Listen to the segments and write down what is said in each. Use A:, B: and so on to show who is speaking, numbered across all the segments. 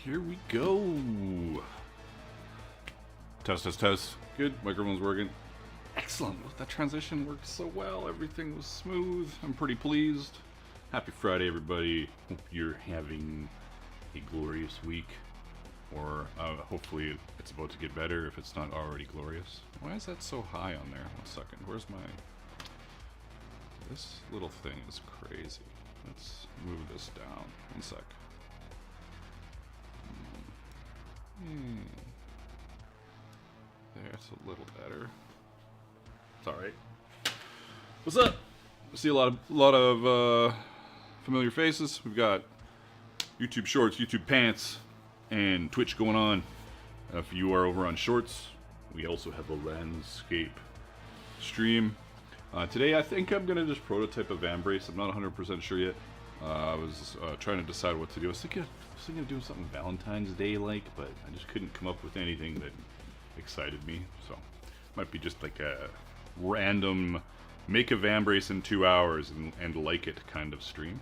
A: Here we go. Test, test, test. Good. Microphone's working. Excellent. That transition worked so well. Everything was smooth. I'm pretty pleased. Happy Friday, everybody. Hope you're having a glorious week. Or hopefully it's about to get better if it's not already glorious. Why is that so high on there? 1 second. Where's my... This little thing is crazy. Let's move this down. 1 sec. There's a little better. It's alright. What's up? I see a lot of familiar faces. We've got YouTube Shorts, YouTube Pants, and Twitch going on. If you are over on Shorts, we also have a landscape stream. Today I think I'm going to just prototype a vambrace. I'm not 100% sure yet. I was trying to decide what to do. I was thinking of doing something Valentine's Day-like, but I just couldn't come up with anything that excited me. So, might be just like a random make a vambrace in 2 hours and like it kind of stream.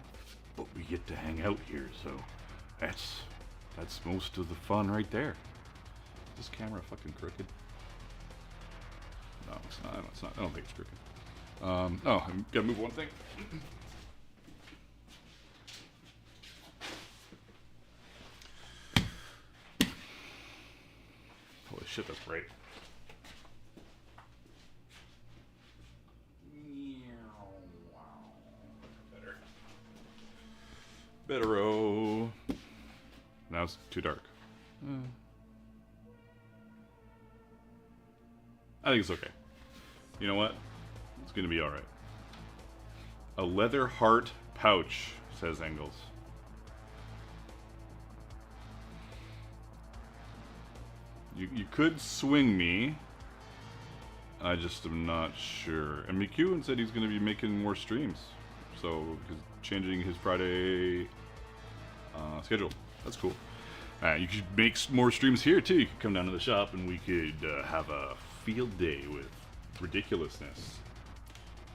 A: But we get to hang out here, so that's most of the fun right there. Is this camera fucking crooked? No, it's not. It's not. I don't think it's crooked. Oh, I gotta move one thing. Holy shit, that's bright. Better-o. Now it's too dark. I think it's okay. You know what? It's gonna be alright. A leather heart pouch, says Engels. You could swing me. I just am not sure. And McEwen said he's going to be making more streams. So, he's changing his Friday schedule. That's cool. You could make more streams here, too. You could come down to the shop and we could have a field day with ridiculousness.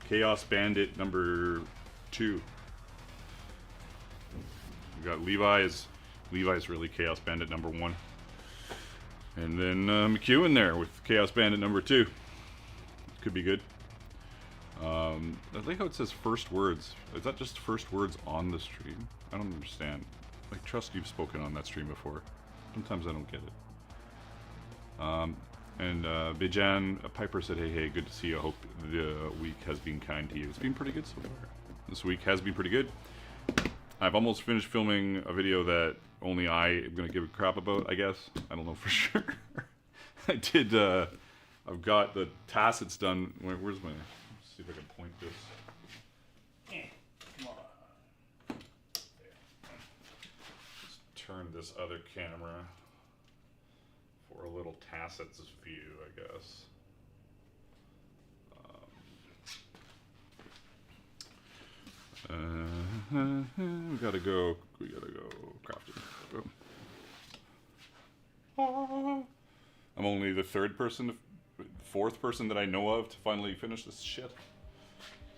A: Chaos Bandit number 2. We got Levi's really Chaos Bandit number 1. And then McEwen there with Chaos Bandit number 2. Could be good. I like how it says first words. Is that just first words on the stream? I don't understand. I trust you've spoken on that stream before. Sometimes I don't get it. And Bijan Piper said, hey, good to see you. I hope the week has been kind to you. It's been pretty good so far. This week has been pretty good. I've almost finished filming a video that only I am going to give a crap about, I guess. I don't know for sure. I did, I've got the tacits done. Where's my, let's see if I can point this. Come on. There. Just turn this other camera for a little tacits view, I guess. We gotta go crafting. Boom. I'm only the fourth person that I know of to finally finish this shit.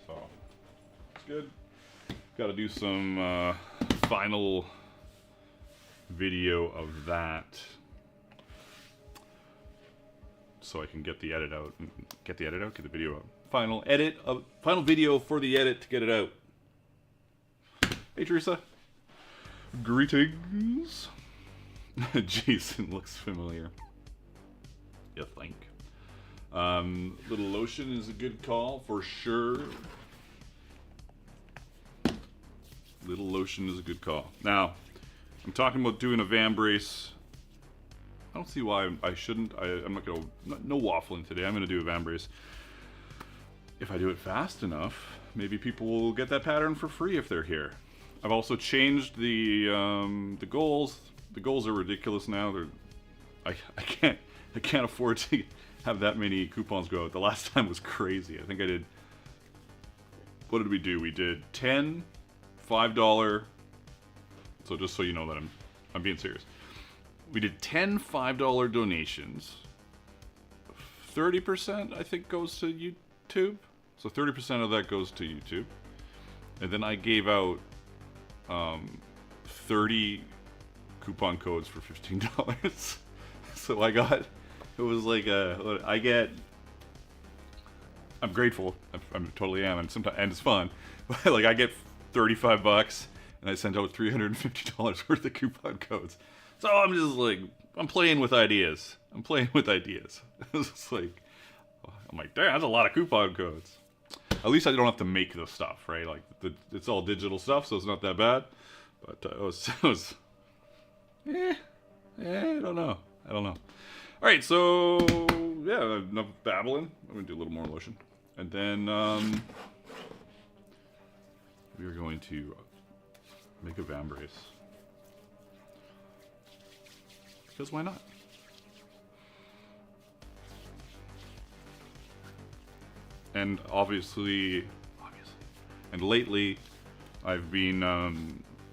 A: So, it's good. Gotta do some final video of that. So I can get the edit out. Get the video out. Final video for the edit to get it out. Hey Teresa. Greetings. Jason looks familiar. You think? Little lotion is a good call for sure. Little lotion is a good call. Now, I'm talking about doing a vambrace. I don't see why I shouldn't. I'm not gonna. No waffling today. I'm gonna do a vambrace. If I do it fast enough, maybe people will get that pattern for free if they're here. I've also changed the goals. The goals are ridiculous now. I can't afford to have that many coupons go out. The last time was crazy. I think I did. What did we do? We did 10 $5. So just so you know that I'm being serious. We did 10 $5 donations. 30% I think goes to YouTube. So 30% of that goes to YouTube. And then I gave out 30 coupon codes for $15. So I got, it was like I'm grateful. I totally am, and sometimes and it's fun. But like I get $35, and I sent out $350 worth of coupon codes. So I'm just like, I'm playing with ideas. It's like, I'm like, damn, that's a lot of coupon codes. At least I don't have to make the stuff, right? Like it's all digital stuff, so it's not that bad. But it was I don't know. All right, so yeah, enough babbling. I'm gonna do a little more lotion, and then we are going to make a vambrace because why not? And obviously, and lately, I've been,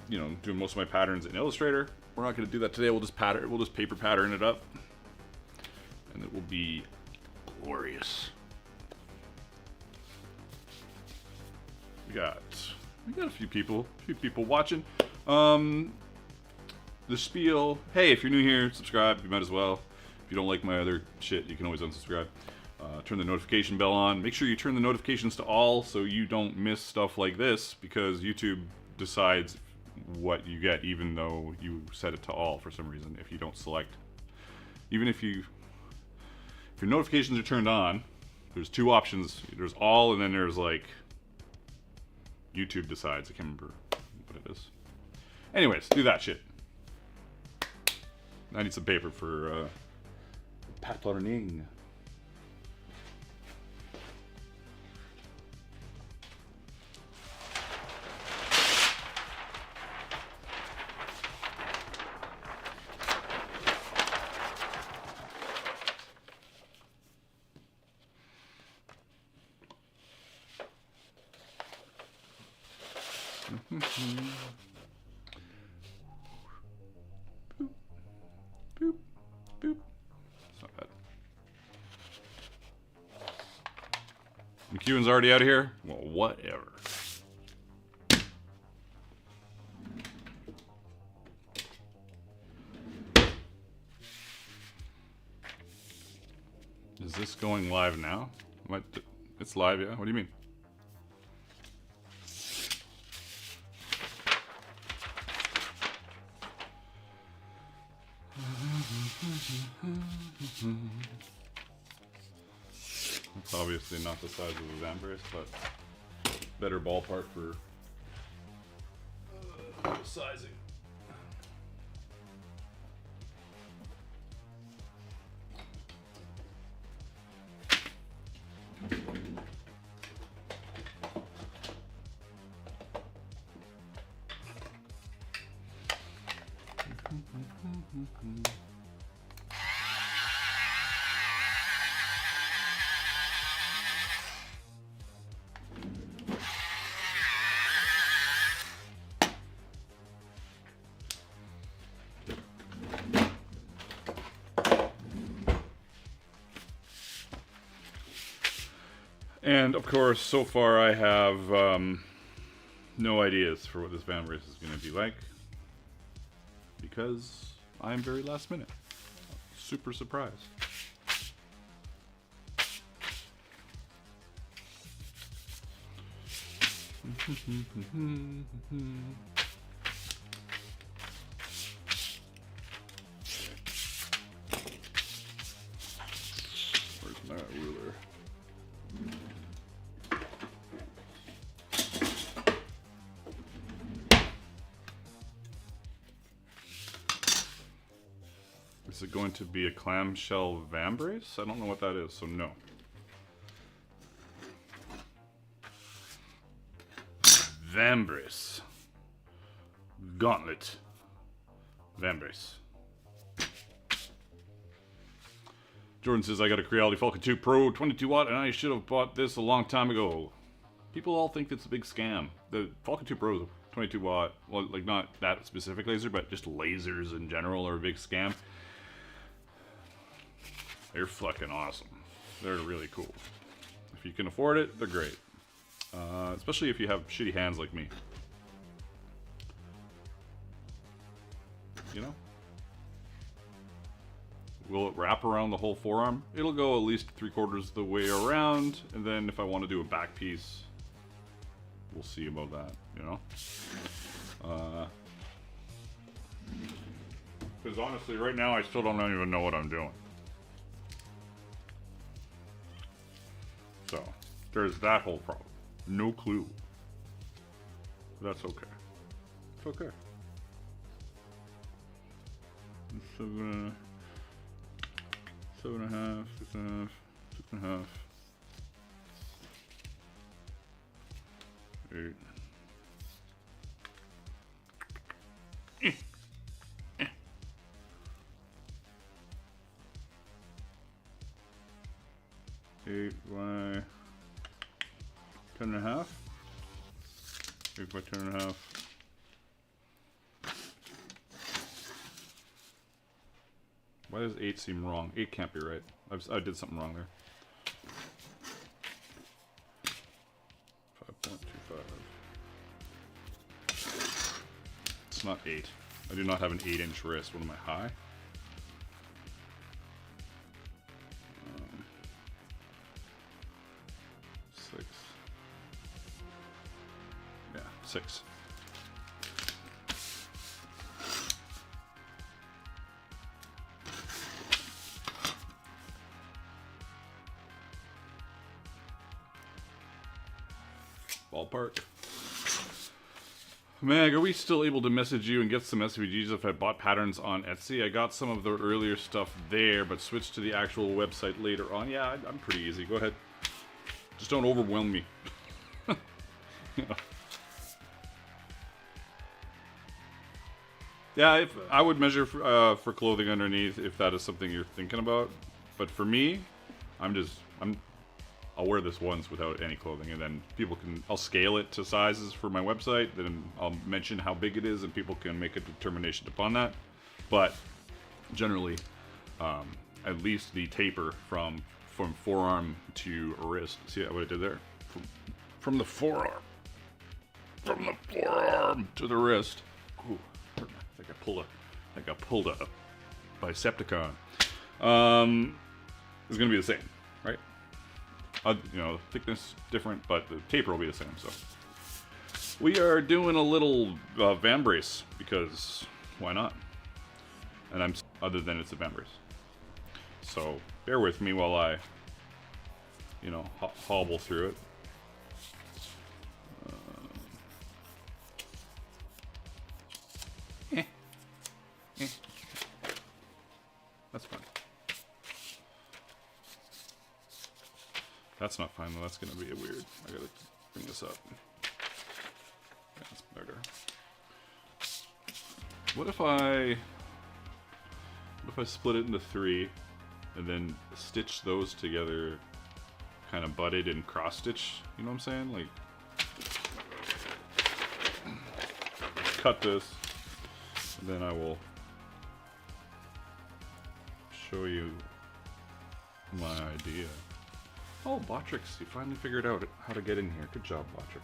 A: doing most of my patterns in Illustrator. We're not going to do that today. We'll just paper pattern it up, and it will be glorious. We got a few people watching. The spiel. Hey, if you're new here, subscribe. You might as well. If you don't like my other shit, you can always unsubscribe. Turn the notification bell on. Make sure you turn the notifications to all so you don't miss stuff like this, because YouTube decides what you get even though you set it to all for some reason. If you don't select, even if your notifications are turned on, there's two options. There's all, and then there's like YouTube decides. I can't remember what it is. Anyways, do that shit. I need some paper for patterning. Boop, boop, boop. It's not bad. McEwen's already out of here? Well, whatever. Is this going live now? What? It's live, yeah? What do you mean? It's obviously not the size of a vambrace, but better ballpark for sizing. And of course, so far I have no ideas for what this vambrace is going to be like, because I'm very last minute. Super surprised. Where's my ruler? Is it going to be a clamshell vambrace? I don't know what that is, so no. Vambrace. Gauntlet. Vambrace. Jordan says, I got a Creality Falcon 2 Pro 22 watt and I should have bought this a long time ago. People all think it's a big scam. The Falcon 2 Pro 22 watt, well, like not that specific laser, but just lasers in general are a big scam. They're fucking awesome. They're really cool. If you can afford it, they're great. Especially if you have shitty hands like me. you know. Will it wrap around the whole forearm? It'll go at least 3/4 of the way around, and then if I want to do a back piece, we'll see about that, you know? Because honestly, right now, I still don't even know what I'm doing. So, there's that whole problem. No clue. That's okay. It's okay. So, 7.5, 6.5, 6.5, 8. 8 by 10.5. 8 by 10.5. Why does 8 seem wrong? 8 can't be right. I did something wrong there. 5.25. It's not 8. I do not have an 8-inch wrist. What am I, high? 6. Yeah, 6. Ballpark. Meg, are we still able to message you and get some SVGs if I bought patterns on Etsy? I got some of the earlier stuff there, but switched to the actual website later on. Yeah, I'm pretty easy. Go ahead. Just don't overwhelm me. You know. Yeah, if I would measure for clothing underneath if that is something you're thinking about. But for me, I'll wear this once without any clothing, and then I'll scale it to sizes for my website, then I'll mention how big it is, and people can make a determination upon that. But generally, at least the taper from forearm to wrist. See what I did there? From the forearm. From the forearm to the wrist. Ooh, I think I pulled a Bicepticon. It's gonna be the same, right? You know, thickness different, but the taper will be the same. So we are doing a little vambrace because why not? And other than it's a vambrace. So bear with me while I, you know, hobble through it. That's fine. That's not fine though. That's gonna be weird. I gotta bring this up. That's better. What if I split it into 3 and then stitch those together, kind of butted and cross stitch? You know what I'm saying? Like, cut this, and then I will show you my idea. Oh, Botrix, you finally figured out how to get in here. Good job, Botrix.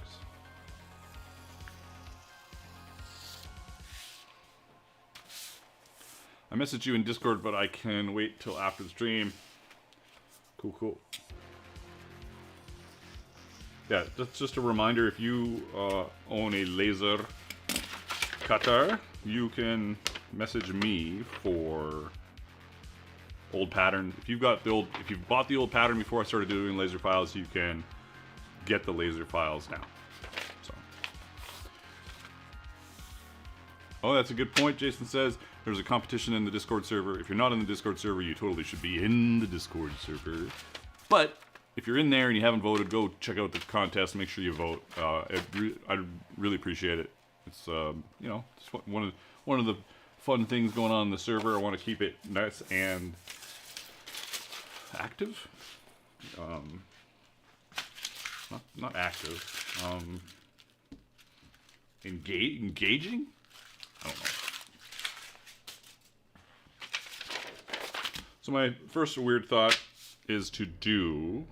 A: I messaged you in Discord, but I can wait till after the stream. Cool, cool. Yeah, that's just a reminder, if you own a laser cutter, you can message me for old pattern. If you've bought the old pattern before I started doing laser files, you can get the laser files now. So. Oh, that's a good point. Jason says there's a competition in the Discord server. If you're not in the Discord server, you totally should be in the Discord server. But if you're in there and you haven't voted, go check out the contest. Make sure you vote. I'd really appreciate it. It's you know, it's one of the fun things going on in the server. I want to keep it nice and active. Not active. Engaging. I don't know. So my first weird thought is to do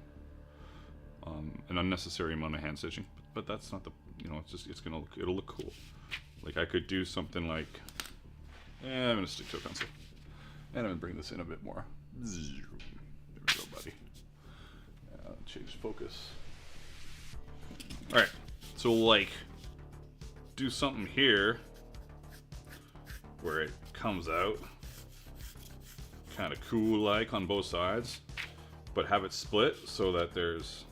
A: an unnecessary amount of hand stitching, but that's not the, you know, it'll look cool. Like I could do something like And I'm going to stick to a pencil. And I'm going to bring this in a bit more. There we go, buddy. Change focus. Alright, so like, do something here where it comes out kind of cool like on both sides, but have it split so that there's,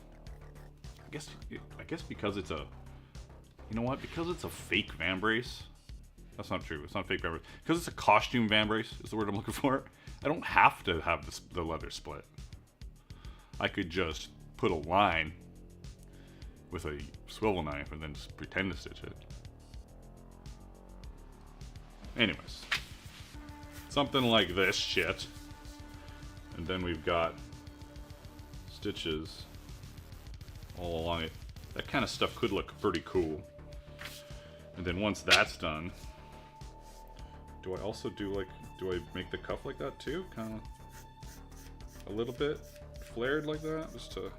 A: I guess because it's a, you know what, because it's a fake vambrace. That's not true, it's not fake vambrace. Because it's a costume vambrace is the word I'm looking for. I don't have to have the leather split. I could just put a line with a swivel knife and then just pretend to stitch it. Anyways, something like this shit. And then we've got stitches all along it. That kind of stuff could look pretty cool. And then once that's done, do I also do like, do I make the cuff like that too? Kind of a little bit flared like that, just to...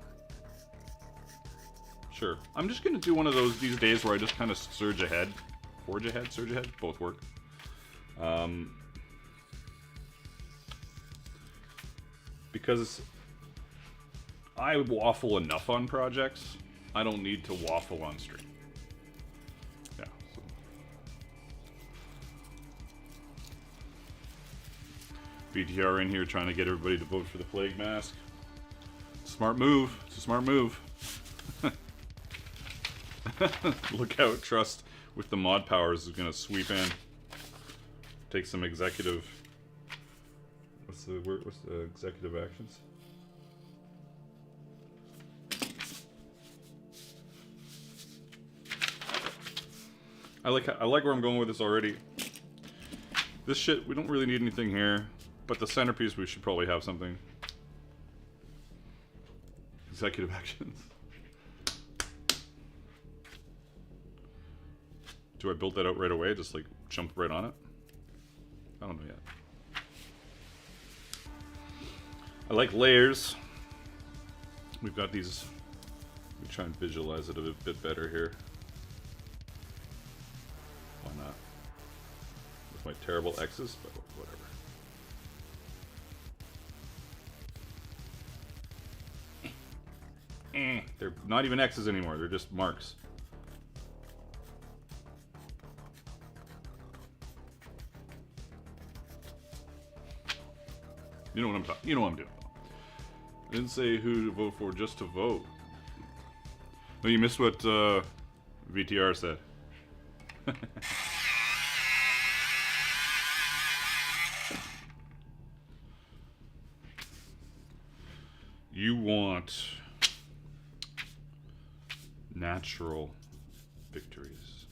A: Sure. I'm just gonna do one of these days where I just kind of surge ahead. Forge ahead, surge ahead, both work. Because I waffle enough on projects, I don't need to waffle on stream. Yeah. So. BTR in here trying to get everybody to vote for the plague mask. Smart move. It's a smart move. Look out, Trust with the mod powers is gonna sweep in. Take some executive. What's the word? What's the executive actions? I like where I'm going with this already. This shit, we don't really need anything here, but the centerpiece we should probably have something. Executive actions. Do I build that out right away? Just like jump right on it? I don't know yet. I like layers. We've got these. Let me try and visualize it a bit better here. Why not? With my terrible X's, but whatever. They're not even X's anymore, they're just marks. You know what I'm talking. You know what I'm doing. I didn't say who to vote for, just to vote. No, you missed what VTR said. You want natural victories.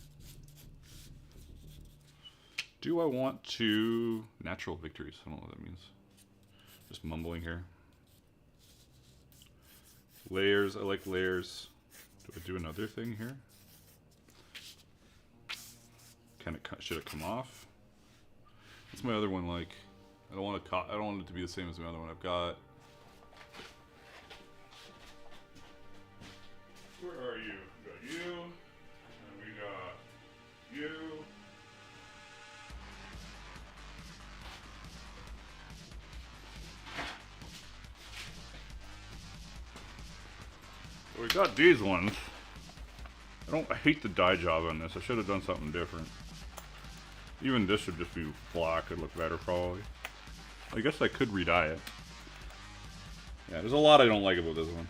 A: Do I want to natural victories? I don't know what that means. Just mumbling here. Layers, I like layers. Do I do another thing here? Should it come off? What's my other one like? I don't want it to be the same as my other one I've got. Where are you? We got you, and we got you. We got these ones. I hate the dye job on this. I should have done something different. Even this should just be black. It'd look better probably. I guess I could re-dye it. Yeah, there's a lot I don't like about this one.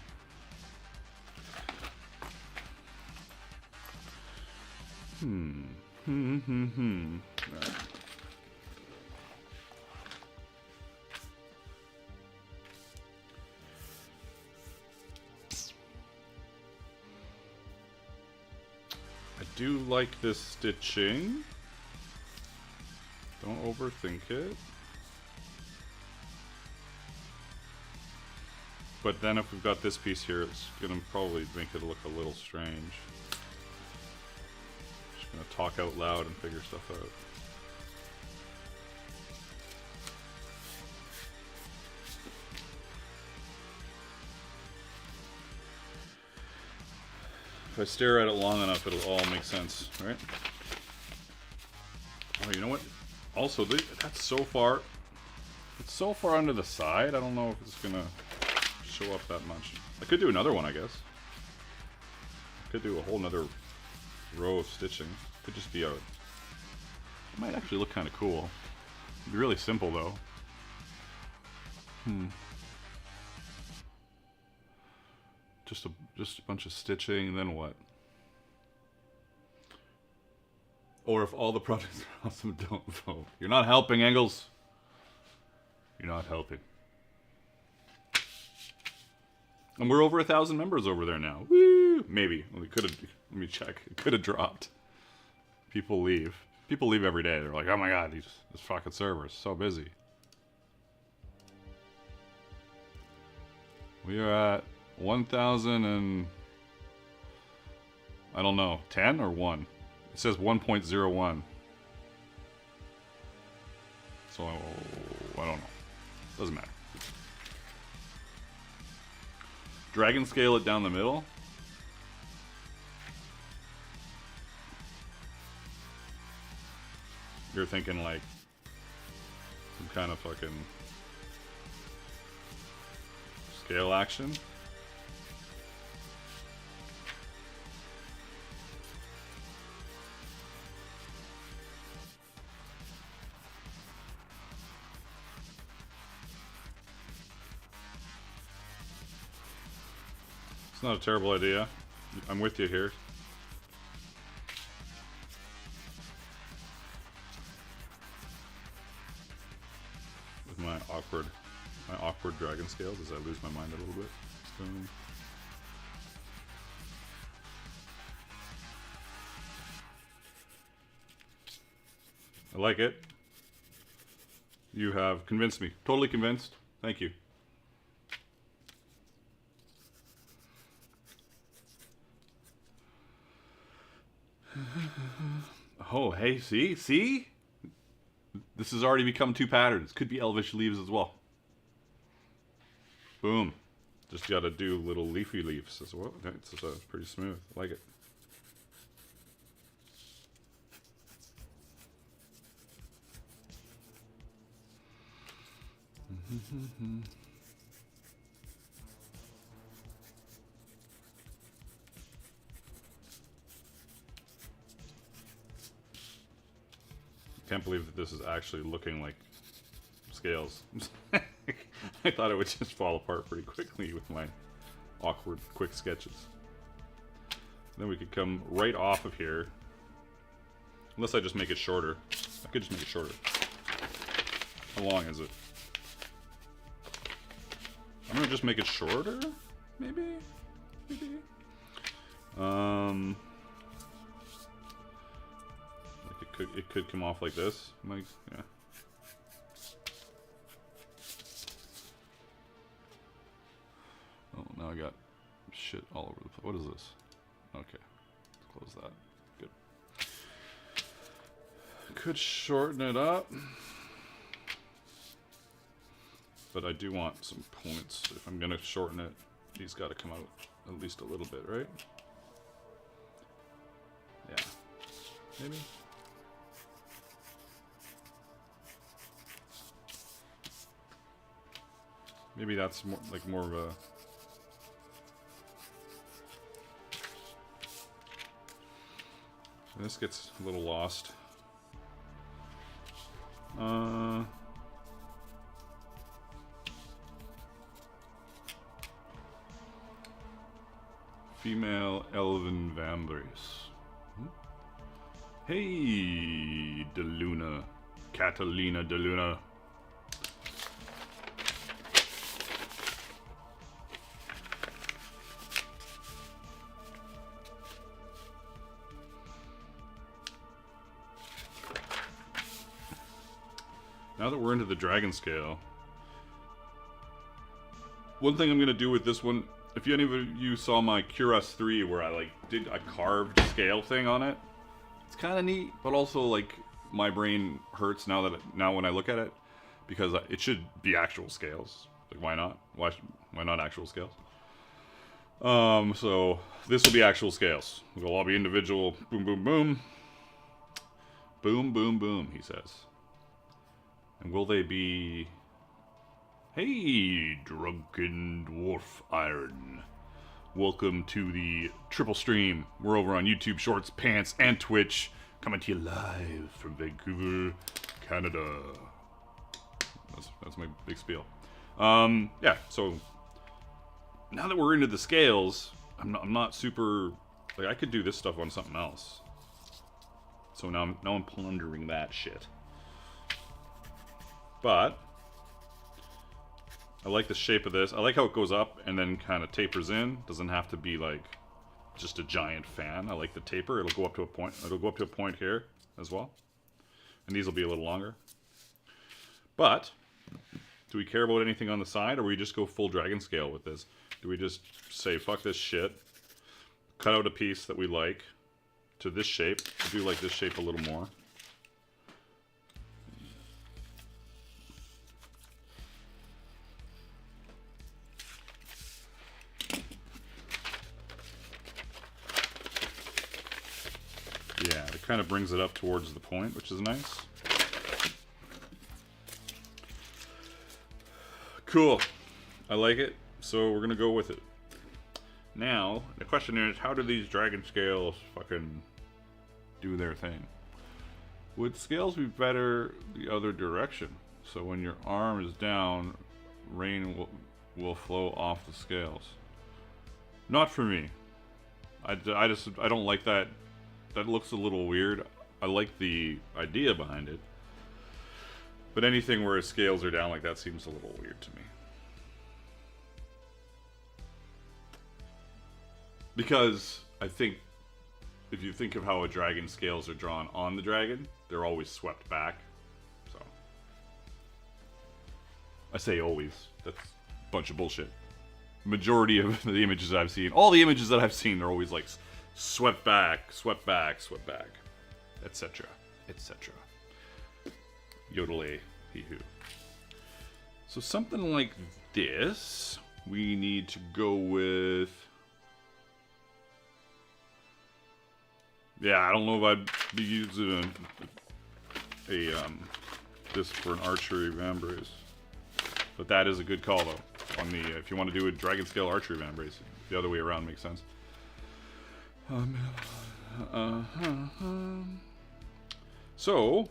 A: Right. I do like this stitching. Don't overthink it. But then if we've got this piece here, it's gonna probably make it look a little strange. Just gonna talk out loud and figure stuff out. If I stare at it long enough, it'll all make sense, right? Oh, you know what? Also, that's so far. It's so far onto the side. I don't know if it's gonna show up that much. I could do another one, I guess. Could do a whole nother row of stitching. Could just be a. It might actually look kind of cool. It'd be really simple though. Just a bunch of stitching, and then what? Or if all the projects are awesome, don't vote. You're not helping, Engels. You're not helping. And we're over 1,000 members over there now. Woo! Maybe. Well, we could have. Let me check. It could have dropped. People leave. People leave every day. They're like, oh my god, this fucking server is so busy. We are at 1,000 and I don't know, 10 or 1. It says 1.01. So I don't know. Doesn't matter. Dragon scale it down the middle. You're thinking like some kind of fucking scale action. It's not a terrible idea. I'm with you here. With my awkward dragon scales as I lose my mind a little bit. So, I like it. You have convinced me. Totally convinced. Thank you. Oh, hey, see? This has already become 2 patterns. Could be elvish leaves as well. Boom. Just gotta do little leafy leaves as well. It's pretty smooth. I like it. Can't believe that this is actually looking like scales. I thought it would just fall apart pretty quickly with my awkward quick sketches. Then we could come right off of here. Unless I just make it shorter. I could just make it shorter. How long is it? I'm gonna just make it shorter? Maybe? Like it could come off like this. Like, yeah. Oh, now I got shit all over the place. What is this? Okay. Let's close that. Good. Could shorten it up. But I do want some points. If I'm gonna shorten it, these gotta come out at least a little bit, right? Yeah. Maybe? Maybe that's more of a... This gets a little lost. Female elven vambrace. Hey, DeLuna. Catalina DeLuna. Now that we're into the dragon scale, one thing I'm going to do with this one, if any of you saw my Cuirass 3 where I did a carved scale thing on it, it's kind of neat, but also like my brain hurts now when I look at it, because it should be actual scales. Like, why not? Why not actual scales? So this will be actual scales. They'll all be individual. Boom, boom, boom. Boom, boom, boom, he says. Will they be... Hey, Drunken Dwarf Iron. Welcome to the triple stream. We're over on YouTube, Shorts, Pants, and Twitch. Coming to you live from Vancouver, Canada. That's my big spiel. Yeah, so now that we're into the scales, I'm not super... Like, I could do this stuff on something else. So now I'm pondering that shit. But I like the shape of this. I like how it goes up and then kind of tapers in. Doesn't have to be like just a giant fan. I like the taper. It'll go up to a point. It'll go up to a point here as well. And these will be a little longer. But do we care about anything on the side, or we just go full dragon scale with this? Do we just say fuck this shit, cut out a piece that we like to this shape? I do like this shape a little more. Yeah, it kind of brings it up towards the point, which is nice. Cool. I like it, so we're gonna go with it. Now, the question is, how do these dragon scales fucking do their thing? Would scales be better the other direction? So when your arm is down, rain will flow off the scales. Not for me. I don't like that. That looks a little weird. I like the idea behind it. But anything where scales are down like that seems a little weird to me. Because I think if you think of how a dragon scales are drawn on the dragon, they're always swept back. So I say always. That's a bunch of bullshit. Majority of the images I've seen, all the images that I've seen, they're always like swept back, swept back, swept back, etc., etc. Yodel-a, hee-hoo. So something like this, we need to go with... Yeah, I don't know if I'd be using this for an archery vambrace. But that is a good call, though. On the if you want to do a dragon scale archery vambrace, the other way around makes sense. So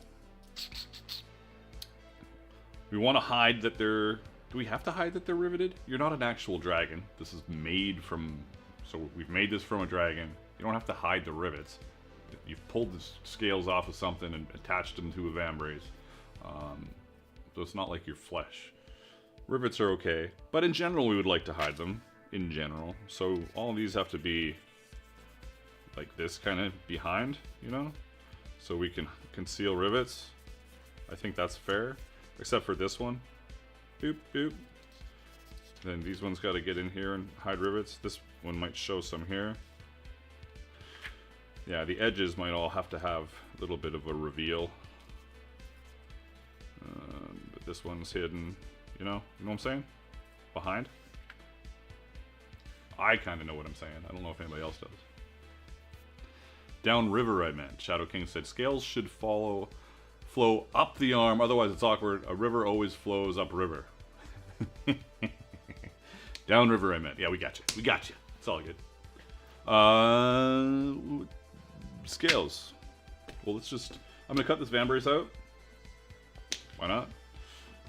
A: we want to hide that they're... Do we have to hide that they're riveted? You're not an actual dragon. This is made from... So we've made this from a dragon. You don't have to hide the rivets. You've pulled the scales off of something and attached them to a vambrace. So it's not like your flesh. Rivets are okay, but in general we would like to hide them. In general. So all of these have to be like this kind of behind, you know? So we can conceal rivets. I think that's fair. Except for this one. Boop, boop. Then these ones got to get in here and hide rivets. This one might show some here. Yeah, the edges might all have to have a little bit of a reveal. But this one's hidden, you know what I'm saying? Behind. I kind of know what I'm saying. I don't know if anybody else does. Downriver, I meant. Shadow King said, scales should flow up the arm, otherwise it's awkward. A river always flows upriver. Downriver, I meant. Yeah, we got you. We got you. It's all good. Scales. Well, let's just... I'm gonna cut this vambrace out. Why not?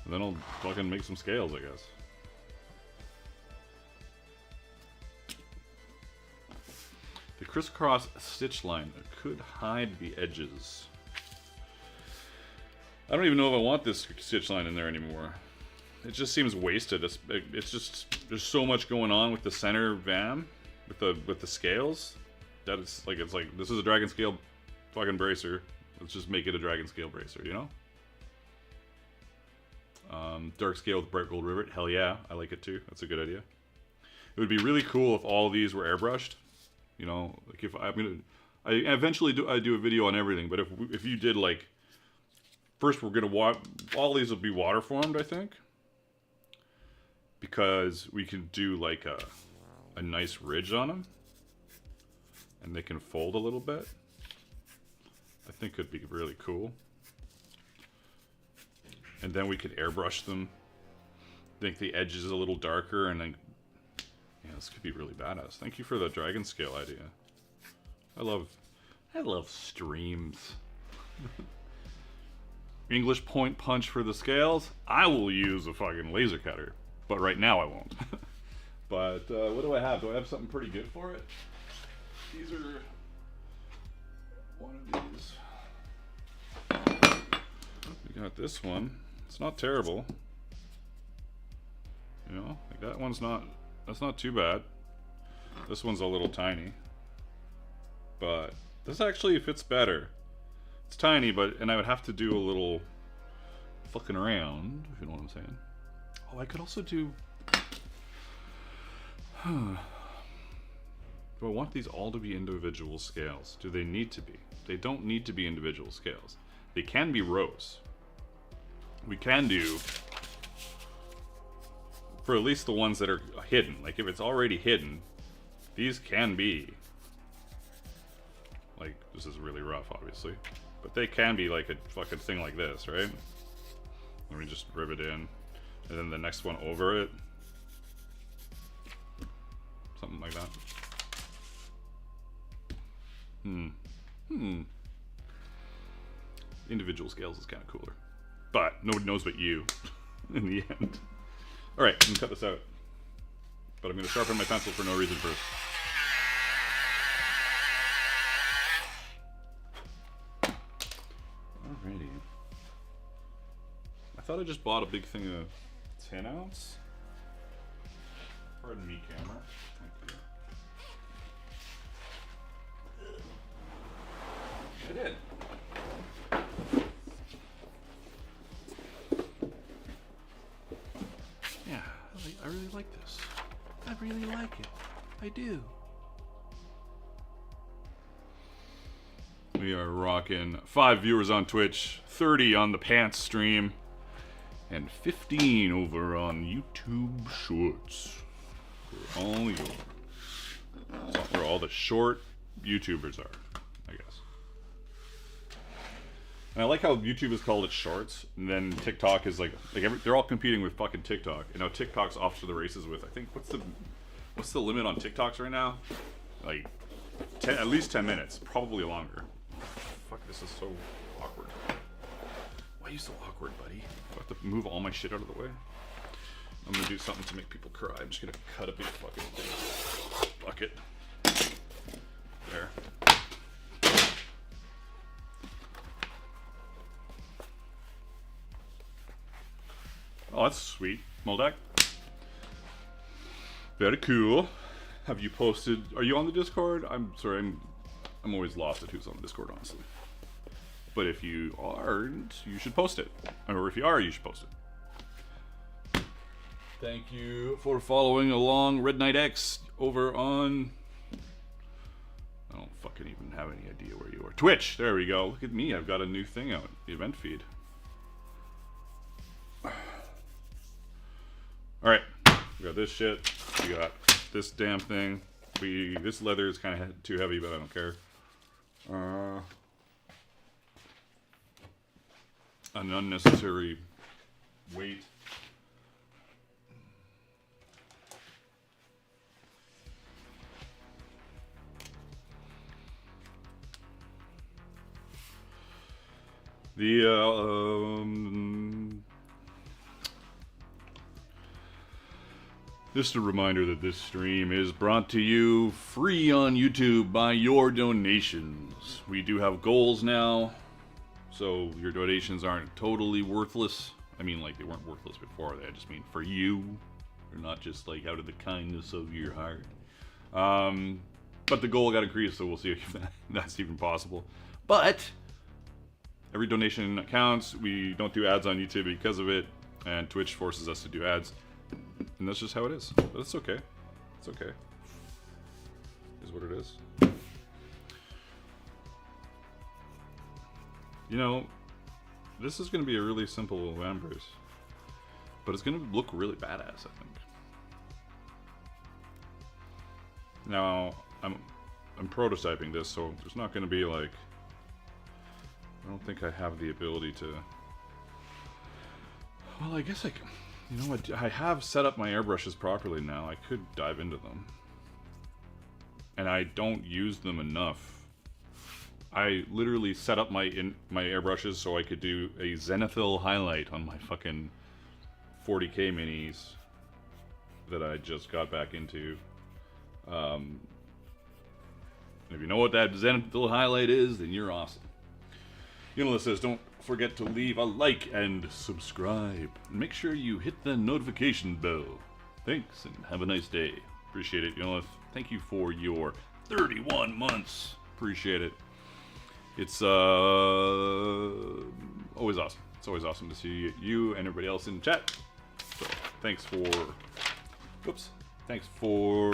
A: And then I'll fucking make some scales, I guess. The crisscross stitch line could hide the edges. I don't even know if I want this stitch line in there anymore. It just seems wasted. It's just... There's so much going on with the center vam. With the scales. That it's like this is a dragon scale fucking bracer. Let's just make it a dragon scale bracer, you know? Dark scale with bright gold rivet. Hell yeah, I like it too. That's a good idea. It would be really cool if all these were airbrushed. You know, like if I eventually do a video on everything, but if you did like, first we're gonna all these will be water formed, I think, because we can do like a nice ridge on them. And they can fold a little bit. I think could be really cool. And then we could airbrush them. Think the edge is a little darker, and then yeah, this could be really badass. Thank you for the dragon scale idea. I love streams. English point punch for the scales. I will use a fucking laser cutter, but right now I won't. But what do I have? Do I have something pretty good for it? These are one of these. We got this one. It's not terrible. You know, like that one's not, that's not too bad. This one's a little tiny. But this actually fits better. It's tiny, and I would have to do a little fucking around, if you know what I'm saying. Oh, I could also do... Do I want these all to be individual scales? Do they need to be? They don't need to be individual scales. They can be rows. We can do, for at least the ones that are hidden, like if it's already hidden, these can be, like, this is really rough obviously, but they can be like a fucking thing like this, right? Let me just rivet in, and then the next one over it. Something like that. Individual scales is kind of cooler. But nobody knows but you in the end. Alright, I'm gonna cut this out. But I'm gonna sharpen my pencil for no reason first. Alrighty. I thought I just bought a big thing of 10 ounce. Pardon me, camera. Thank you. I did. Yeah, I really like this. I really like it. I do. We are rocking 5 viewers on Twitch, 30 on the Pants stream, and 15 over on YouTube Shorts. Where all the short YouTubers are, I guess. And I like how YouTube is called it Shorts, and then TikTok is they're all competing with fucking TikTok. You know, TikTok's off to the races with, I think, what's the limit on TikToks right now? Like, at least 10 minutes, probably longer. Fuck, this is so awkward. Why are you so awkward, buddy? Do I have to move all my shit out of the way? I'm gonna do something to make people cry. I'm just gonna cut a big fucking bucket. There. Oh, that's sweet. Moldak. Very cool. Have you posted? Are you on the Discord? I'm sorry. I'm always lost at who's on the Discord, honestly. But if you aren't, you should post it. Or if you are, you should post it. Thank you for following along, Red Knight X, over on... I don't fucking even have any idea where you are. Twitch! There we go. Look at me. I've got a new thing out. The event feed. Alright. We got this shit. We got this damn thing. This leather is kind of too heavy, but I don't care. An unnecessary weight. Just a reminder that this stream is brought to you free on YouTube by your donations. We do have goals now, so your donations aren't totally worthless. I mean, like, they weren't worthless before. I just mean for you. They're not just like out of the kindness of your heart. But the goal got increased, so we'll see if that's even possible. But every donation counts. We don't do ads on YouTube because of it, and Twitch forces us to do ads. And that's just how it is. But it's okay. It's okay. It is what it is. You know, this is going to be a really simple vambrace. But it's going to look really badass, I think. Now, I'm prototyping this, so there's not going to be like... I don't think I have the ability to Well, I guess you know what? I have set up my airbrushes properly now. I could dive into them. And I don't use them enough. I literally set up my airbrushes so I could do a zenithal highlight on my fucking 40K minis that I just got back into. If you know what that zenithal highlight is, then you're awesome. Unila says, don't forget to leave a like and subscribe. Make sure you hit the notification bell. Thanks, and have a nice day. Appreciate it, Unila. Thank you for your 31 months. Appreciate it. It's always awesome. It's always awesome to see you and everybody else in chat. So, thanks for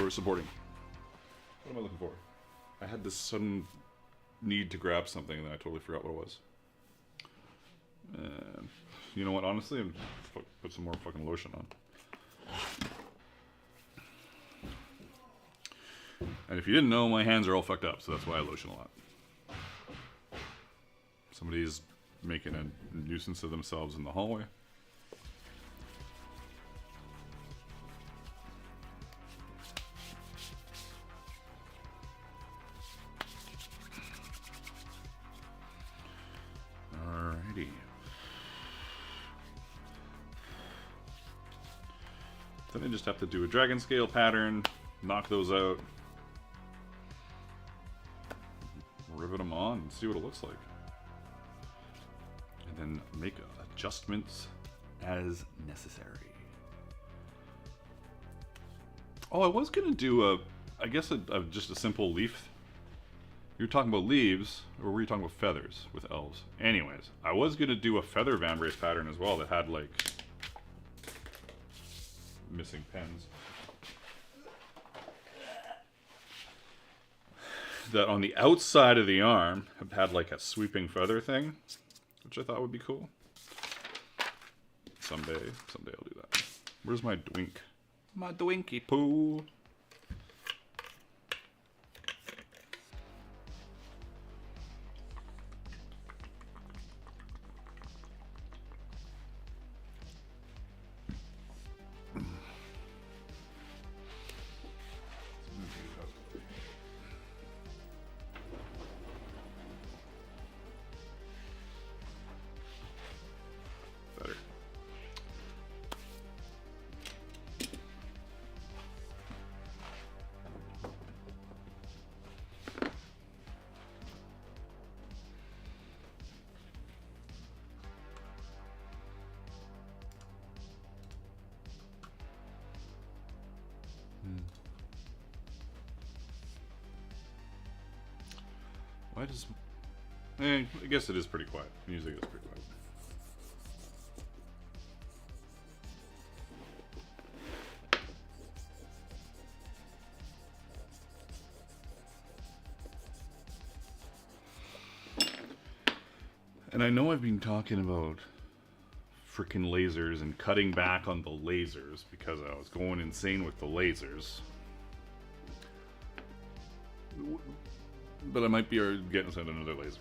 A: supporting. What am I looking for? I had this sudden need to grab something and then I totally forgot what it was. You know what, honestly, I'm put some more fucking lotion on. And if you didn't know, my hands are all fucked up, so that's why I lotion a lot. Somebody's making a nuisance of themselves in the hallway. Alrighty. Then I just have to do a dragon scale pattern, knock those out, rivet them on, and see what it looks like. And then make adjustments as necessary. Oh, I was gonna do just a simple leaf. You were talking about leaves, or were you talking about feathers with elves? Anyways, I was gonna do a feather vambrace pattern as well that had like missing pens. That on the outside of the arm had like a sweeping feather thing, which I thought would be cool. Someday I'll do that. Where's my dwink? My dwinky poo. Why does... I guess it is pretty quiet. Music is pretty quiet. And I know I've been talking about freaking lasers and cutting back on the lasers because I was going insane with the lasers. But I might be getting sent another laser.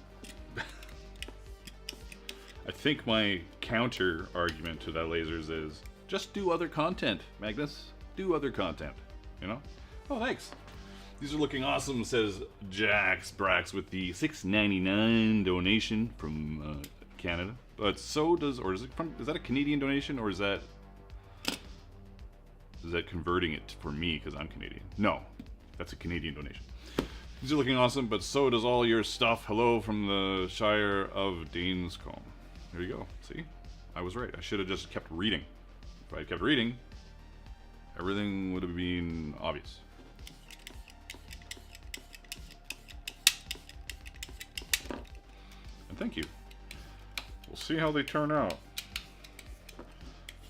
A: I think my counter argument to that lasers is just do other content, Magnus. Do other content, you know? Oh, thanks. These are looking awesome, says Jax Brax with the $6.99 donation from Canada. But so does, or is it from? Is that a Canadian donation, or is that converting it for me because I'm Canadian? No, that's a Canadian donation. These are looking awesome, but so does all your stuff. Hello from the Shire of Danescombe. There you go. See? I was right. I should have just kept reading. If I kept reading, everything would have been obvious. And thank you. We'll see how they turn out.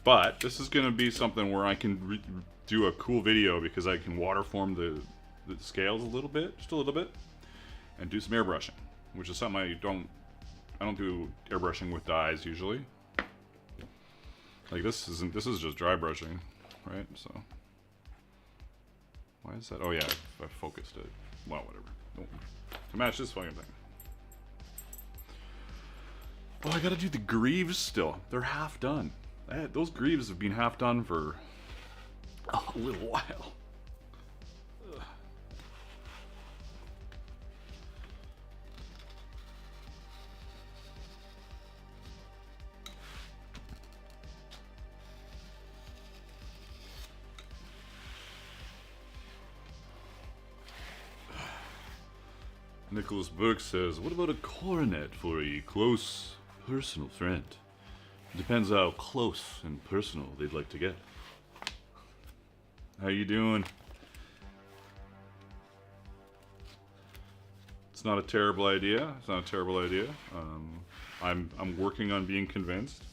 A: But this is going to be something where I can do a cool video because I can waterform the scales a little bit, just a little bit, and do some airbrushing, which is something I don't do airbrushing with dyes usually. Like this is just dry brushing, right? So why is that? Oh yeah, I focused it. Well, whatever. To match this fucking thing. Oh, I gotta do the greaves still. They're half done. Those greaves have been half done for a little while. Ugh. Nicholas Burke says, what about a coronet for a close personal friend? Depends how close and personal they'd like to get. How you doing? It's not a terrible idea. It's not a terrible idea. I'm working on being convinced.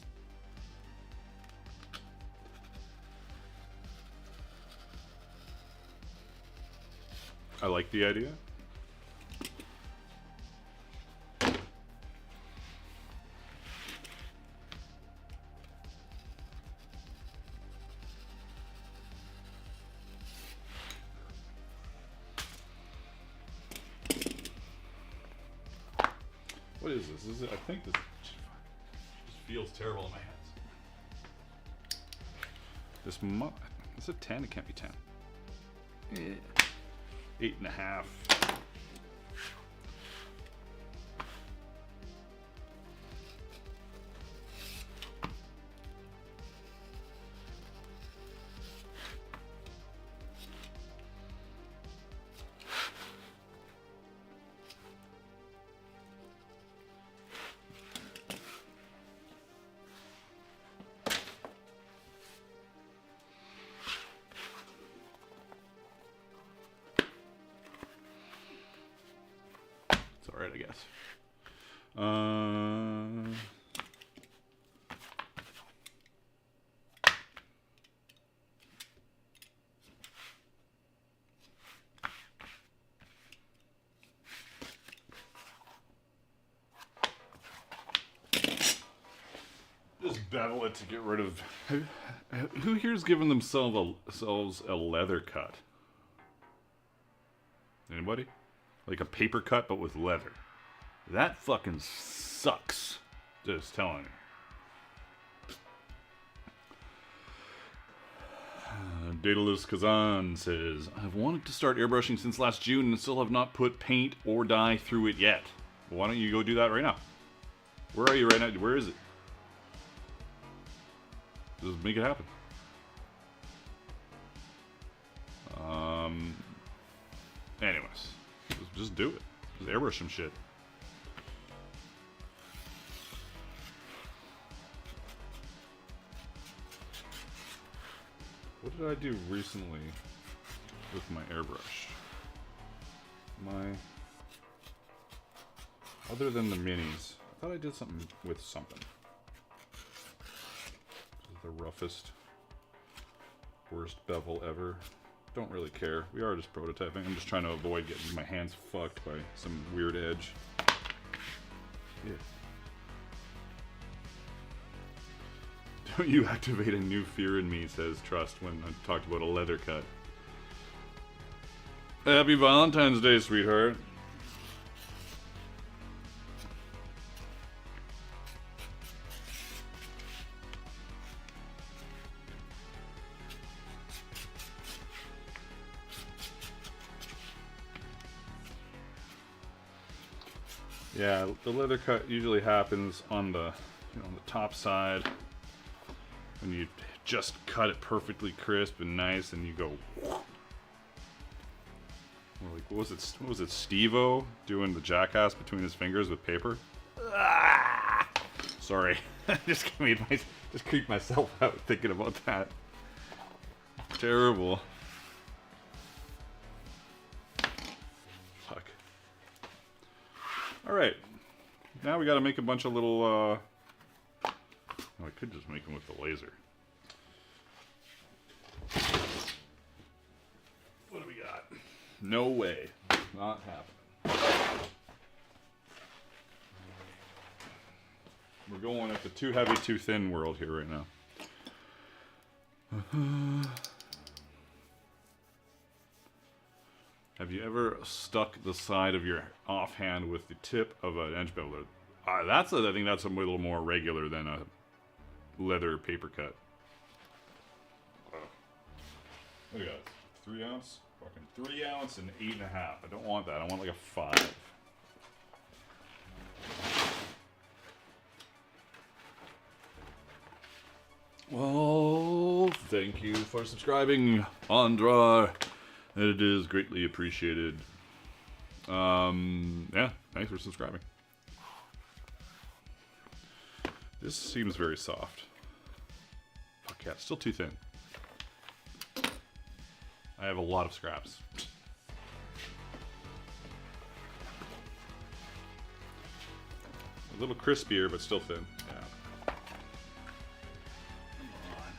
A: I like the idea. What is this? I think this just feels terrible in my hands. This is it 10? It can't be 10. 8.5. Alright, I guess. Just bevel it to get rid of. Who here's given themselves a leather cut? Anybody? Like a paper cut, but with leather. That fucking sucks. Just telling you. Daedalus Kazan says, I've wanted to start airbrushing since last June and still have not put paint or dye through it yet. Well, why don't you go do that right now? Where are you right now? Where is it? Just make it happen. Anyways. Just do it. Just airbrush some shit. What did I do recently with my airbrush? Other than the minis, I thought I did something with something. This is the roughest, worst bevel ever. Don't really care. We are just prototyping. I'm just trying to avoid getting my hands fucked by some weird edge. Yeah. Don't you activate a new fear in me, says Trust, when I talked about a leather cut. Happy Valentine's Day, sweetheart. Yeah, the leather cut usually happens on the, on the top side when you just cut it perfectly crisp and nice, and you go. Like, what was it? Steve-O doing the jackass between his fingers with paper? Ah! Sorry, just creeped myself out thinking about that. Terrible. Alright, now we gotta make a bunch of little, oh, I could just make them with the laser. What do we got? No way. Not happening. We're going at the too heavy, too thin world here right now. Have you ever stuck the side of your offhand with the tip of an edge beveler? I think that's a little more regular than leather paper cut. Look at that. 3 ounce? Fucking 3 ounce and 8.5. I don't want that. I want like a 5. Well, thank you for subscribing, Andra. It is greatly appreciated. Yeah, thanks for subscribing. This seems very soft. Fuck yeah, it's still too thin. I have a lot of scraps. A little crispier, but still thin. Yeah. Come on.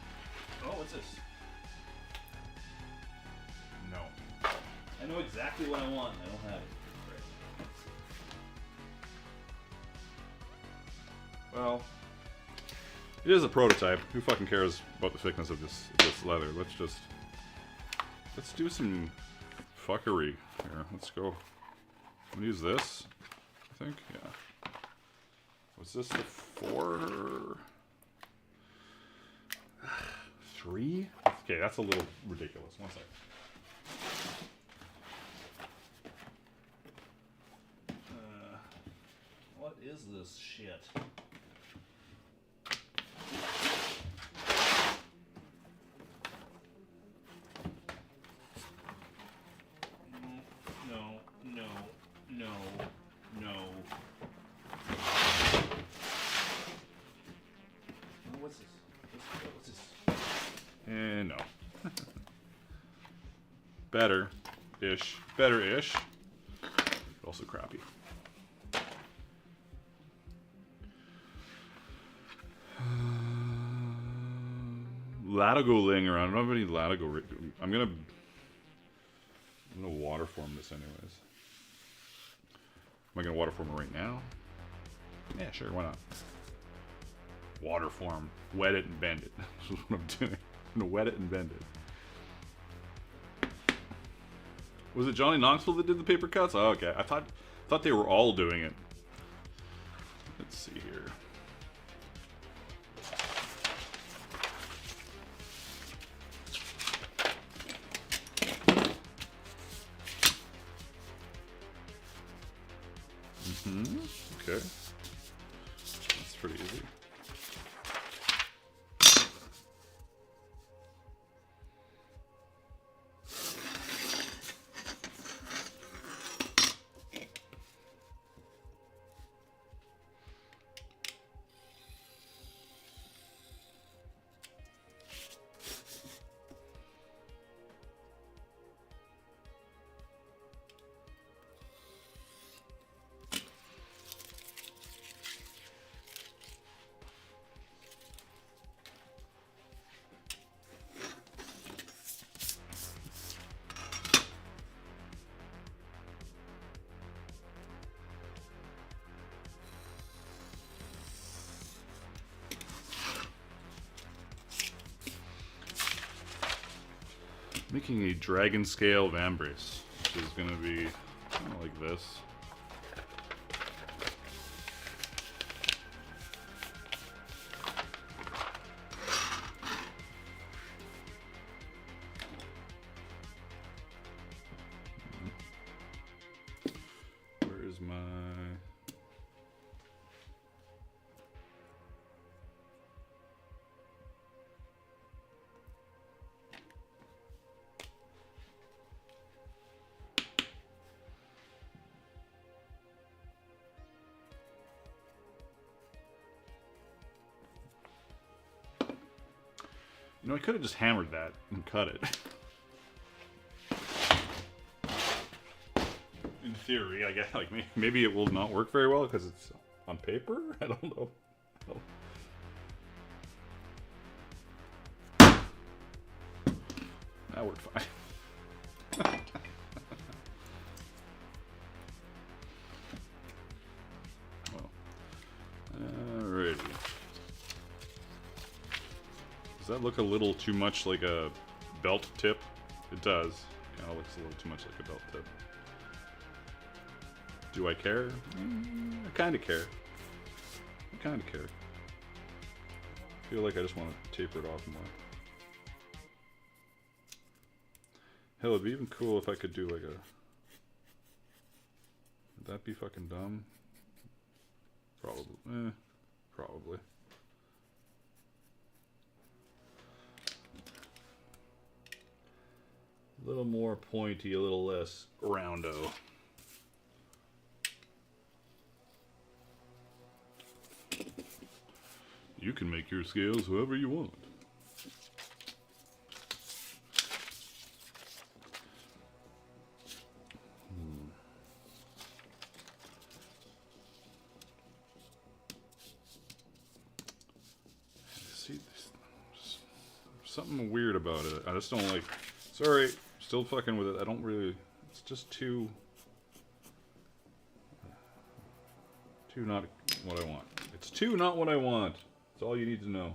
A: Oh, what's this? No. I know exactly what I want. I don't have it. Right. Well, it is a prototype. Who fucking cares about the thickness of this leather? Let's do some fuckery here. Let's go. I'm gonna use this, I think. Yeah. Was this the 4? 3? Okay, that's a little ridiculous. One second. What is this shit? No. What's this? And no. Better-ish. Better-ish. But also crappy. Latigo laying around. I don't have any Latigo. I'm gonna waterform this anyways. Am I gonna waterform it right now? Yeah, sure, why not? Waterform. Wet it and bend it. That's what I'm doing. I'm gonna wet it and bend it. Was it Johnny Knoxville that did the paper cuts? Oh, okay. I thought they were all doing it. Let's see here. Okay. That's pretty easy. Making a dragon scale vambrace, which is going to be kind of like this. Where is my... You know, I could have just hammered that and cut it. In theory, I guess, like, maybe it will not work very well because it's on paper? I don't know. That worked fine. Well, alrighty. Does that look a little too much like a belt tip? It does. Kind of looks a little too much like a belt tip. Do I care? I kind of care. I kind of care. feel like I just want to taper it off more. Hell, it'd be even cool if I could do like a... Would that be fucking dumb? Probably. Probably. A little more pointy, a little less roundo. You can make your scales however you want. See, there's something weird about it. I just don't like... Sorry, still fucking with it. I don't really... It's just too not what I want. It's too not what I want. That's all you need to know.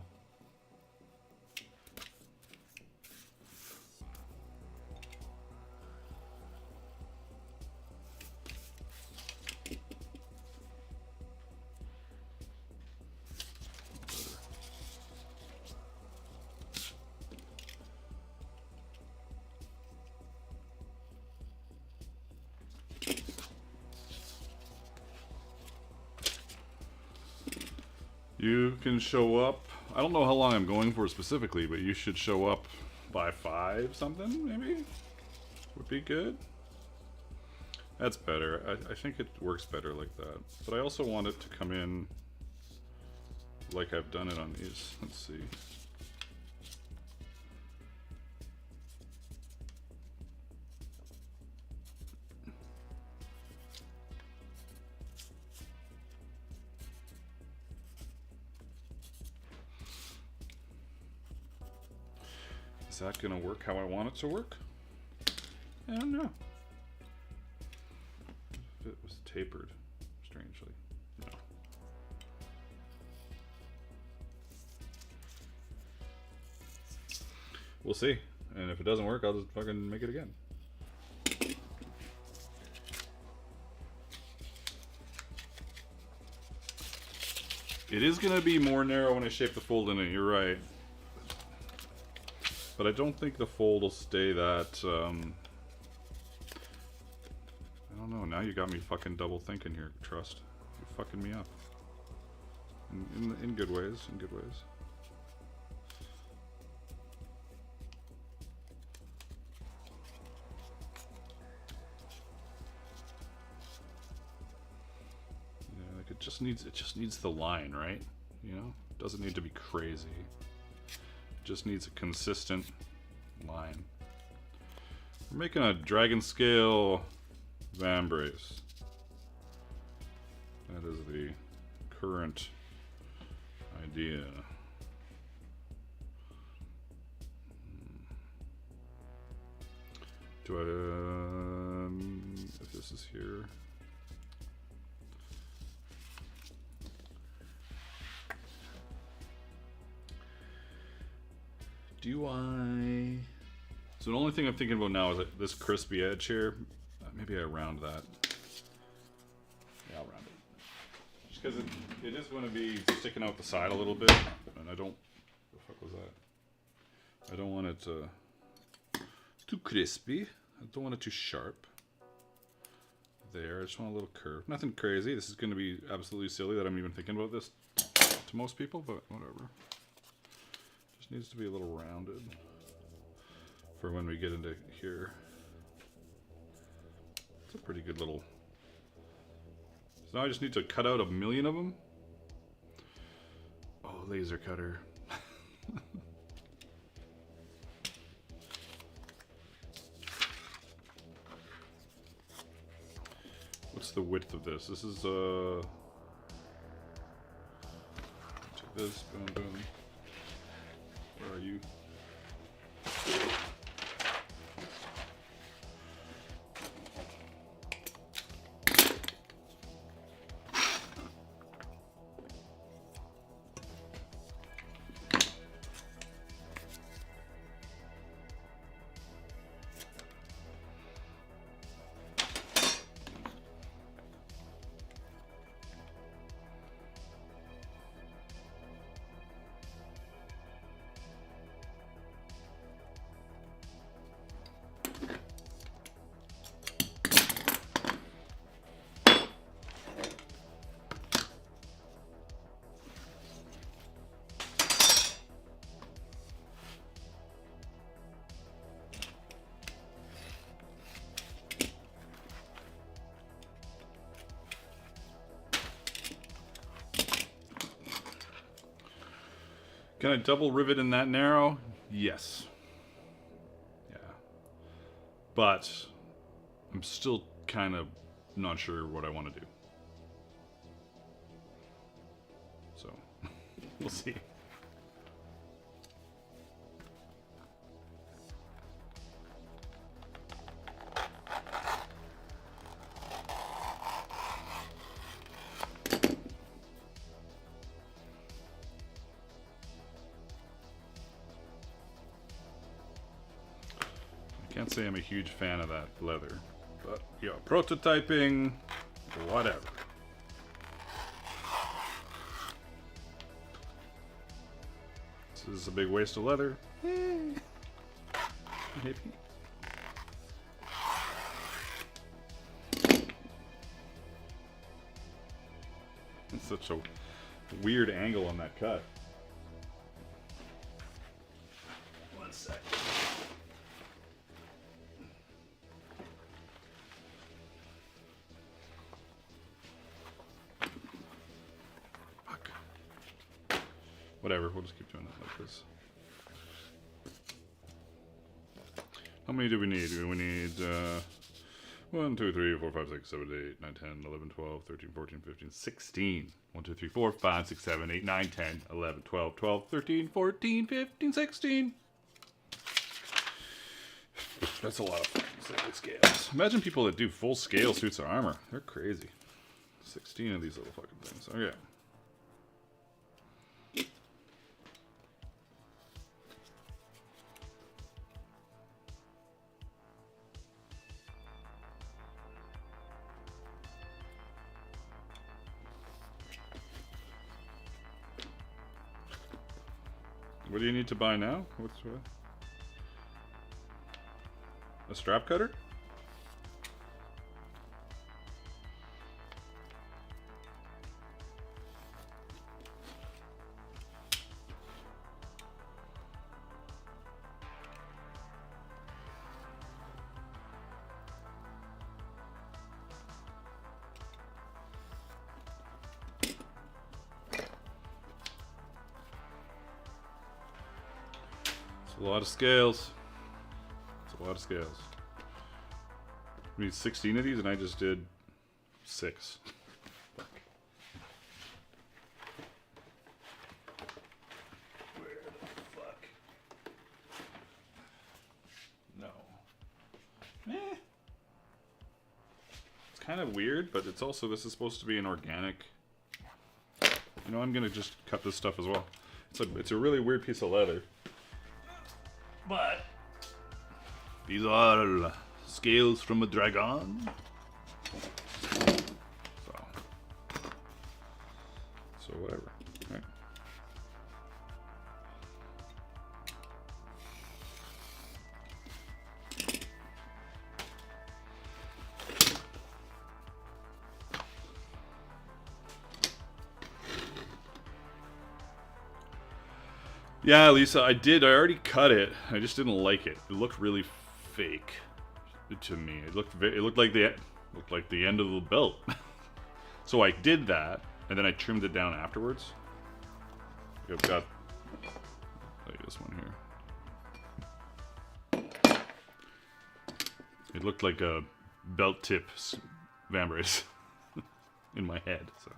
A: You can show up. I don't know how long I'm going for specifically, but you should show up by 5 something, maybe? Would be good. That's better. I think it works better like that. But I also want it to come in like I've done it on these. Let's see. Is that gonna work how I want it to work? I don't know. If it was tapered, strangely. No. We'll see. And if it doesn't work, I'll just fucking make it again. It is gonna be more narrow when I shape the fold in it, you're right. But I don't think the fold will stay that, I don't know, now you got me fucking double thinking here, Trust. You're fucking me up. In good ways, in good ways. Yeah, like it just needs the line, right? You know? It doesn't need to be crazy. Just needs a consistent line. We're making a dragon scale vambrace. That is the current idea. Do I, if this is here. Do I... So the only thing I'm thinking about now is like this crispy edge here. Maybe I round that. Yeah, I'll round it. Just because it is going to be sticking out the side a little bit. And I don't... What the fuck was that? I don't want it too crispy. I don't want it too sharp. There, I just want a little curve. Nothing crazy. This is going to be absolutely silly that I'm even thinking about this to most people, but whatever. Needs to be a little rounded for when we get into here. It's a pretty good little... So now I just need to cut out 1,000,000 of them. Oh, laser cutter. What's the width of this? This is take this, boom, boom. Where are you? Can I double rivet in that narrow? Yes. Yeah. But I'm still kind of not sure what I want to do. So, we'll see. Can't say I'm a huge fan of that leather, but yeah, prototyping, whatever. This is a big waste of leather. Maybe. It's such a weird angle on that cut. One sec. Whatever, we'll just keep doing it like this. How many do we need? We need 1, 2, 3, 4, 5, 6, 7, 8, 9, 10, 11, 12, 13, 14, 15, 16. 1, 2, 3, 4, 5, 6, 7, 8, 9, 10, 11, 12, 12, 13, 14, 15, 16. That's a lot of fucking scales. Imagine people that do full scale suits of armor. They're crazy. 16 of these little fucking things. Okay. What do you need to buy now? What's what? A strap cutter? A lot of scales. It's a lot of scales. We need 16 of these, and I just did 6. Where the fuck? No. It's kind of weird, but it's also, this is supposed to be an organic. You know, I'm gonna just cut this stuff as well. It's a really weird piece of leather. But these are scales from a dragon. So whatever. Right. Yeah, Lisa, I already cut it. I just didn't like it. It looked really fake to me. It looked like the end of the belt. So I did that, and then I trimmed it down afterwards. I've got this one here. It looked like a belt tip vambrace in my head. So.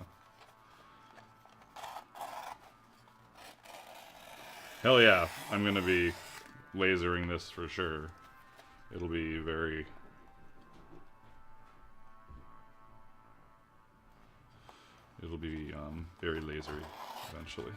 A: Hell yeah, I'm gonna be lasering this for sure. It'll be very... very lasery eventually.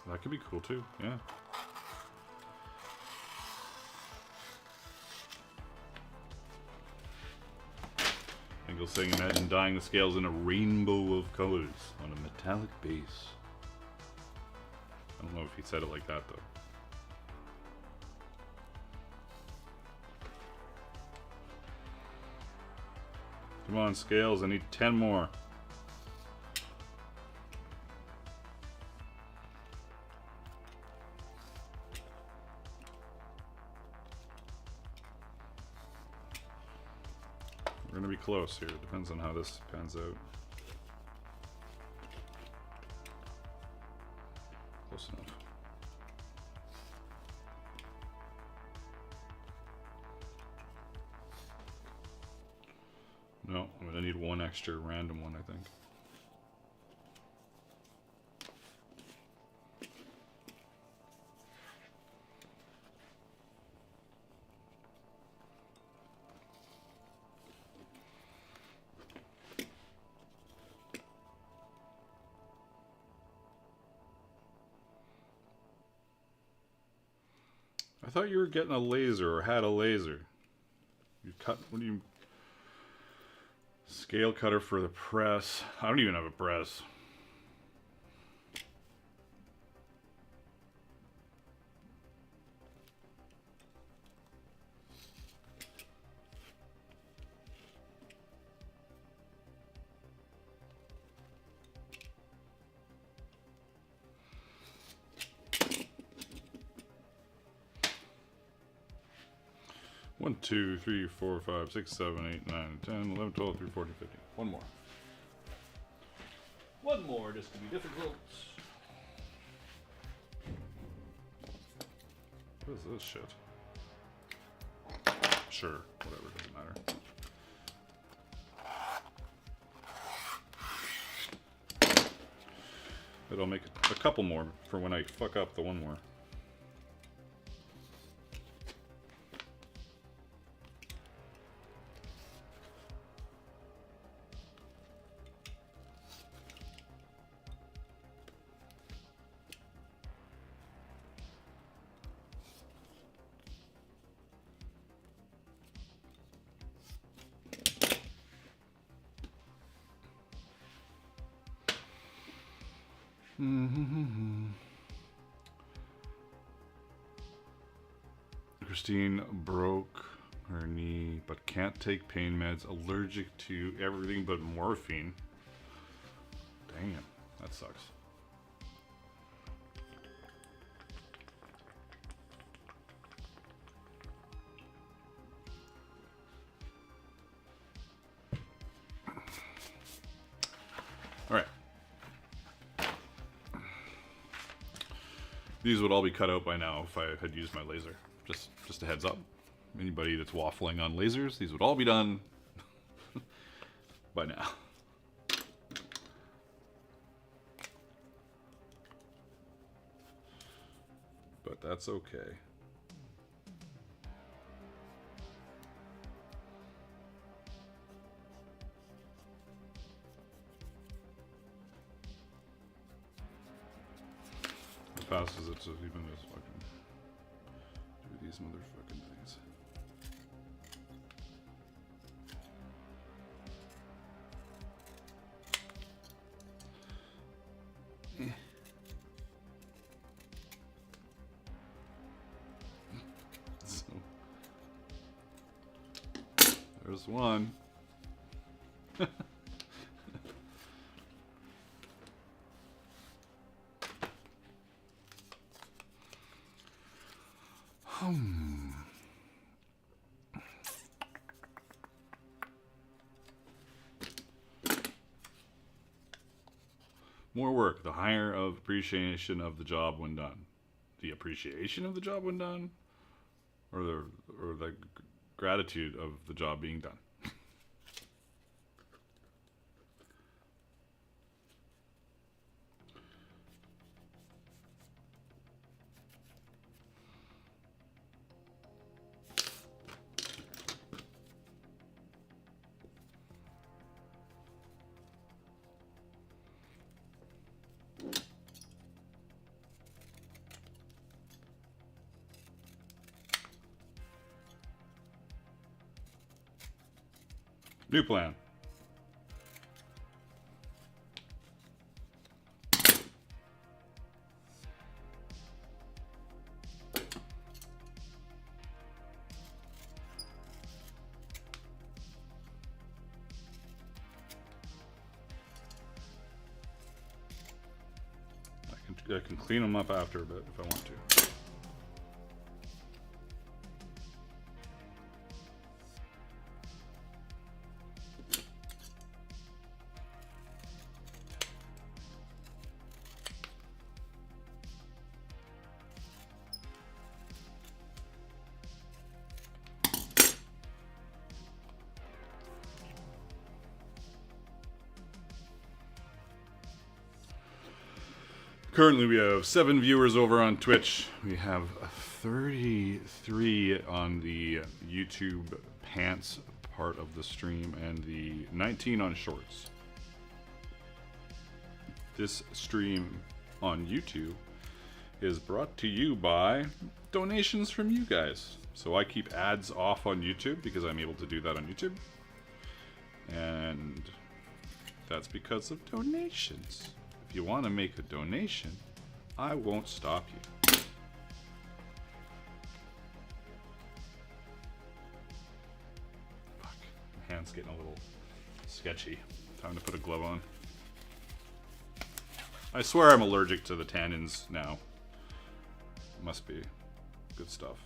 A: That could be cool too, yeah. Engel's saying, imagine dyeing the scales in a rainbow of colors on a metallic base. I don't know if he said it like that though. Come on, scales, I need 10 more. gonna be close here. Depends on how this pans out. Close enough. No, I'm gonna need one extra random one, I think. I thought you were getting a laser or had a laser. You cut, what do you... Scale cutter for the press. I don't even have a press. One, 2, 3, 4, 5, 6, 7, 8, 9, 10, 11, 12, 13, 14, 15. One more. One more just to be difficult. What is this shit? Sure, whatever, doesn't matter. But I'll make a couple more for when I fuck up the one more. Christine broke her knee but can't take pain meds, allergic to everything but morphine. Damn, that sucks. All right. These would all be cut out by now if I had used my laser. Just a heads up. Anybody that's waffling on lasers, these would all be done by now. But that's okay. As fast as it's even this fucking do these motherfucking things. So, there's one. More work, the higher of appreciation of the job when done. The appreciation of the job when done, or the gratitude of the job being done. New plan. I can clean them up after a bit if I want to. Currently we have 7 viewers over on Twitch. We have 33 on the YouTube pants part of the stream and the 19 on shorts. This stream on YouTube is brought to you by donations from you guys. So I keep ads off on YouTube because I'm able to do that on YouTube. And that's because of donations. If you want to make a donation, I won't stop you. Fuck, my hand's getting a little sketchy. Time to put a glove on. I swear I'm allergic to the tannins now. Must be. Good stuff.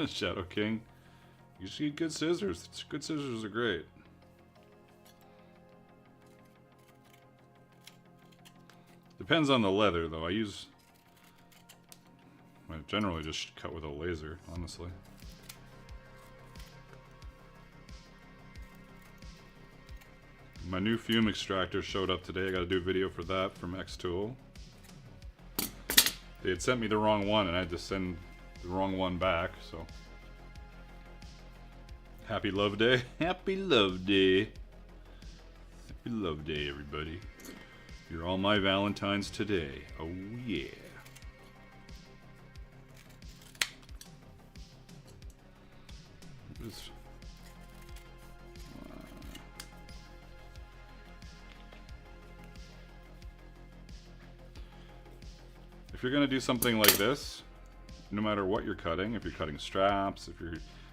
A: Shadow King. You just need good scissors. Good scissors are great. Depends on the leather, though. I generally just cut with a laser, honestly. My new fume extractor showed up today. I got to do a video for that from Xtool. They had sent me the wrong one, and I had to send the wrong one back, so. Happy Love Day. Happy Love Day. Happy Love Day, everybody. You're all my Valentines today. Oh, yeah. If you're gonna do something like this, no matter what you're cutting, if you're cutting straps,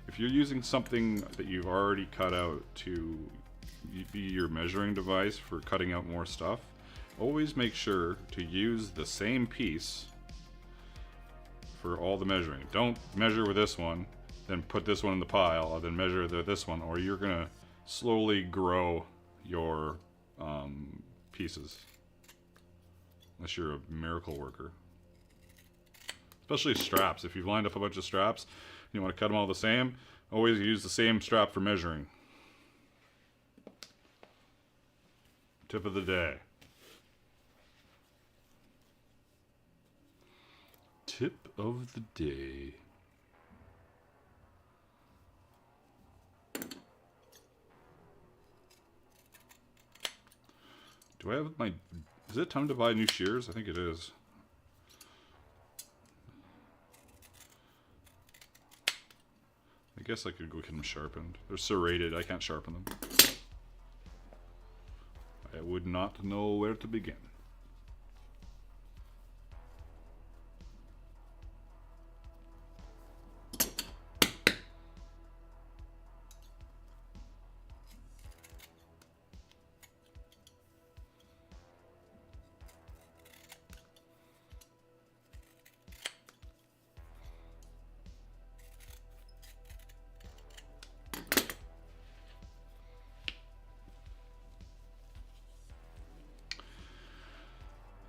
A: if you're using something that you've already cut out to be your measuring device for cutting out more stuff, always make sure to use the same piece for all the measuring. Don't measure with this one, then put this one in the pile, then measure this one, or you're gonna slowly grow your pieces. Unless you're a miracle worker. Especially straps. If you've lined up a bunch of straps and you want to cut them all the same, always use the same strap for measuring. Tip of the day. Tip of the day. Do I have my... Is it time to buy new shears? I think it is. I guess I could go get them sharpened. They're serrated. I can't sharpen them. I would not know where to begin.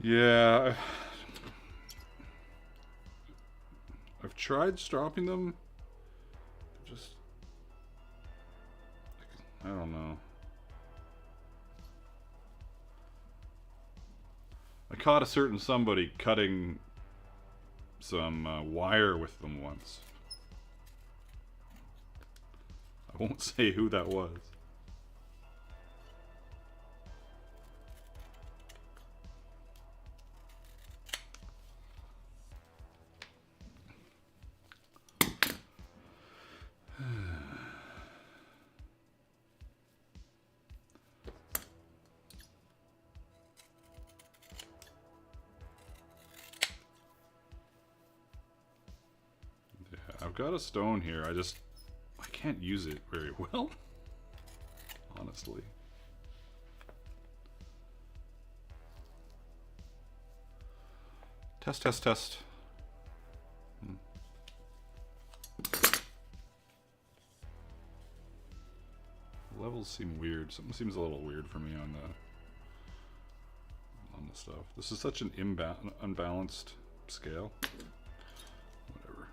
A: Yeah, I've tried stropping them. Just, I don't know. I caught a certain somebody cutting some wire with them once. I won't say who that was. I've got a stone here, I can't use it very well, honestly. Test, test, test. Level scales seem weird. Something seems a little weird for me on the stuff. This is such an unbalanced scale. Whatever.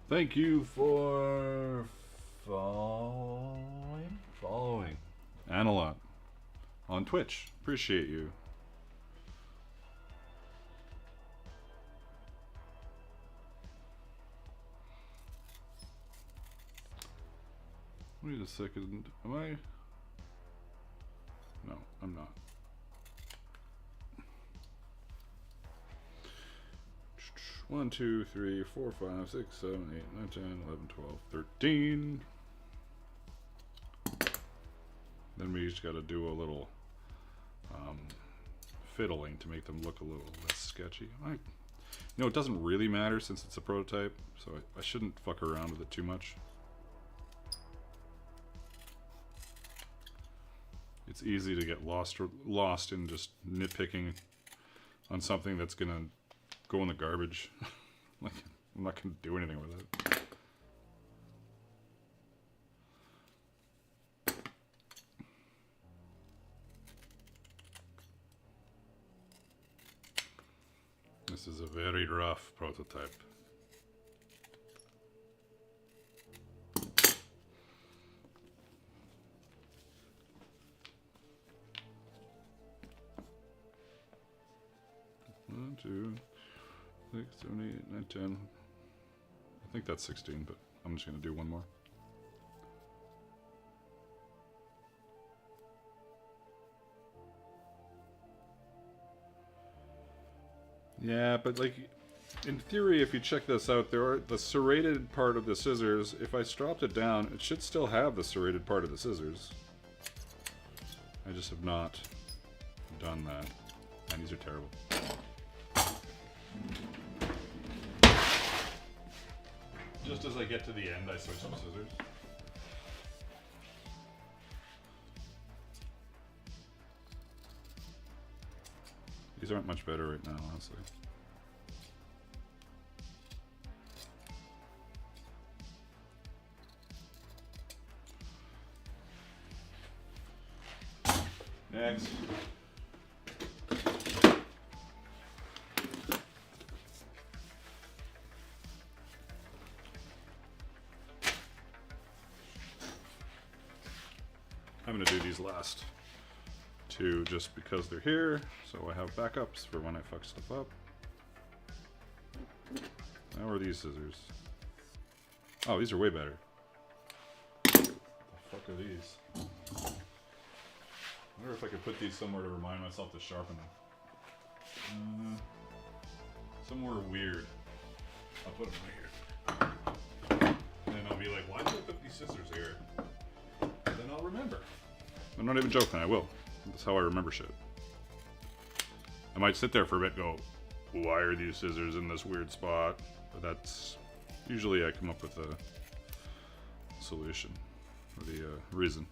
A: Thank you for following Analot on Twitch. Appreciate you. Wait a second. Am I? No, I'm not. One, 2, 3, 4, 5, 6, 7, 8, 9, 10, 11, 12, 13. Then we just got to do a little fiddling to make them look a little less sketchy. You know, it doesn't really matter since it's a prototype, so I shouldn't fuck around with it too much. It's easy to get lost in just nitpicking on something that's gonna go in the garbage. Like, I'm not gonna do anything with it. This is a very rough prototype. One, 2, 6, 7, 8, 9, 10. I think that's 16, but I'm just going to do one more. Yeah, but like, in theory, if you check this out, there are the serrated part of the scissors. If I stropped it down, it should still have the serrated part of the scissors. I just have not done that. And these are terrible. Just as I get to the end, I switch to scissors. These aren't much better right now, honestly. Next. I'm going to do these last two just because they're here, so I have backups for when I fuck stuff up. How are these scissors? Oh, these are way better. What the fuck are these? I wonder if I could put these somewhere to remind myself to sharpen them. Somewhere weird. I'll put them right here. And then I'll be like, why did I put these scissors here? And then I'll remember. I'm not even joking, I will. That's how I remember shit. I might sit there for a bit and go, why are these scissors in this weird spot? But that's usually I come up with a solution or the reason.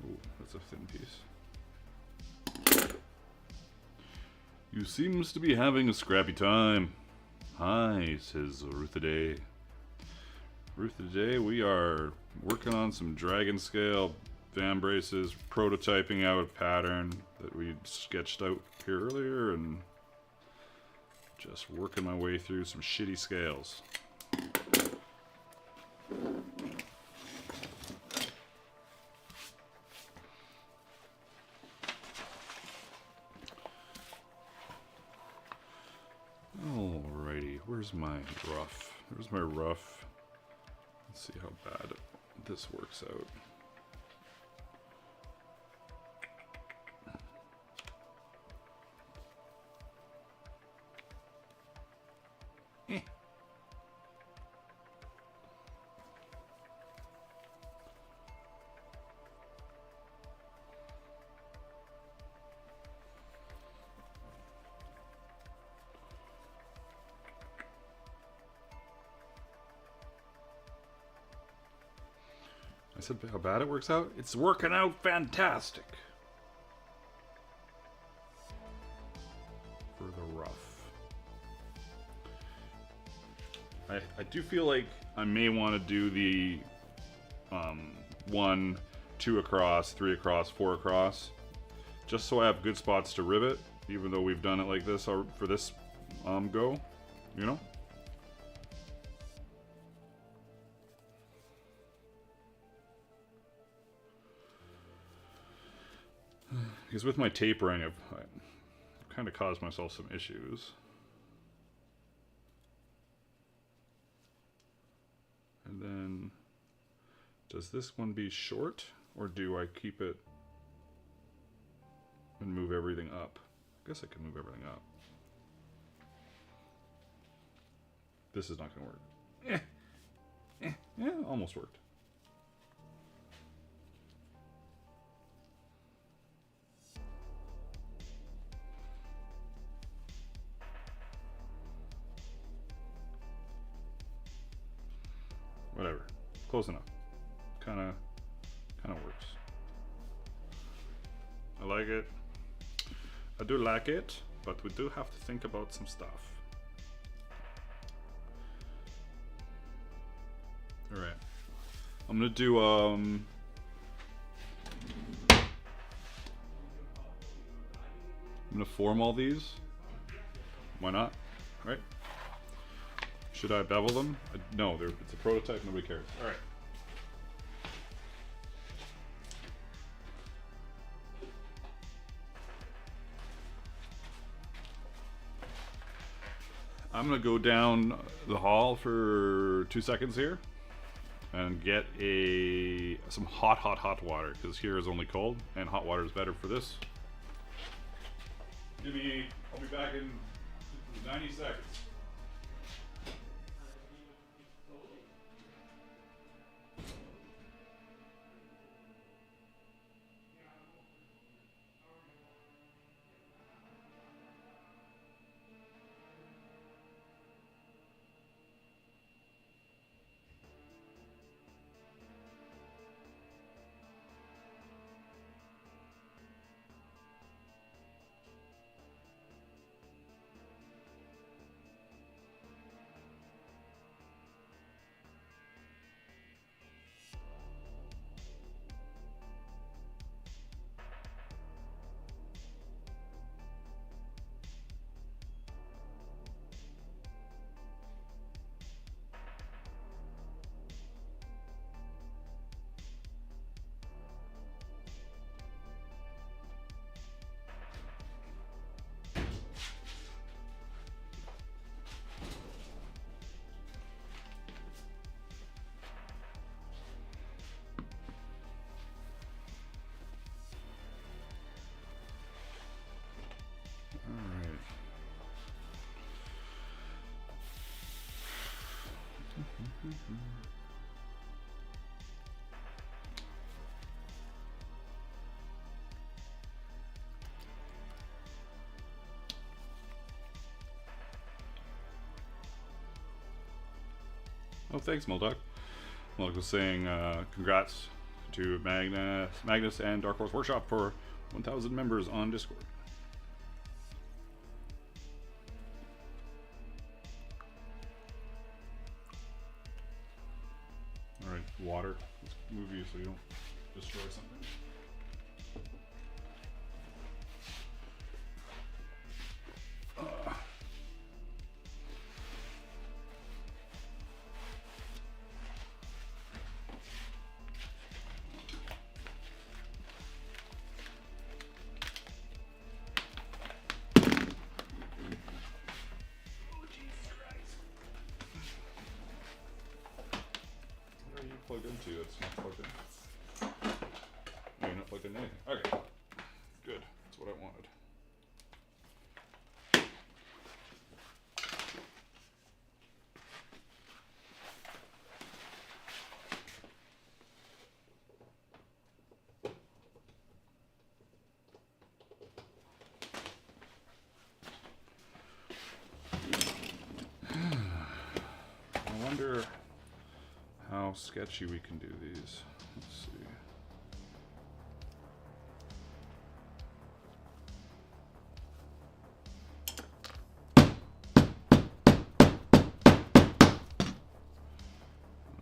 A: Ooh, that's a thin piece. You seems to be having a scrappy time. Hi, says Ruthaday. Ruthaday, we are working on some dragon scale vambraces, prototyping out a pattern that we sketched out here earlier, and just working my way through some shitty scales. Alrighty, where's my rough? Where's my rough? Let's see how bad this works out. I said how bad it works out? It's working out fantastic. For the rough. do feel like I may want to do the 1, 2 across, 3 across, 4 across, just so I have good spots to rivet, even though we've done it like this for this go, you know? Because with my tapering, I've kind of caused myself some issues. And then, does this one be short, or do I keep it and move everything up? I guess I can move everything up. This is not going to work. Yeah, almost worked. Whatever, close enough. Kind of works. I like it. I do like it, but we do have to think about some stuff. All right, I'm gonna do I'm gonna form all these. Why not? Right? Should I bevel them? No, it's a prototype, nobody cares. All right. I'm gonna go down the hall for 2 seconds here and get some hot water, because here is only cold and hot water is better for this. I'll be back in 90 seconds. Oh, thanks, Mulduck. Mulduck was saying congrats to Magnus and Dark Horse Workshop for 1,000 members on Discord. All right, water. Let's move you so you don't destroy something. Plugged into it's not plugged in. No, you're not plugged in anything. Okay. Good. That's what I wanted. I wonder how sketchy we can do these. Let's see.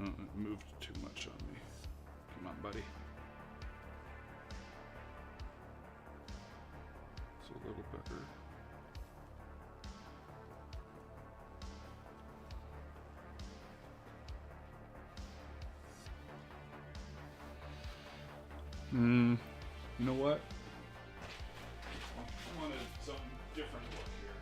A: It moved too much on me. Come on, buddy. It's a little better. You know what? I wanted something different look here.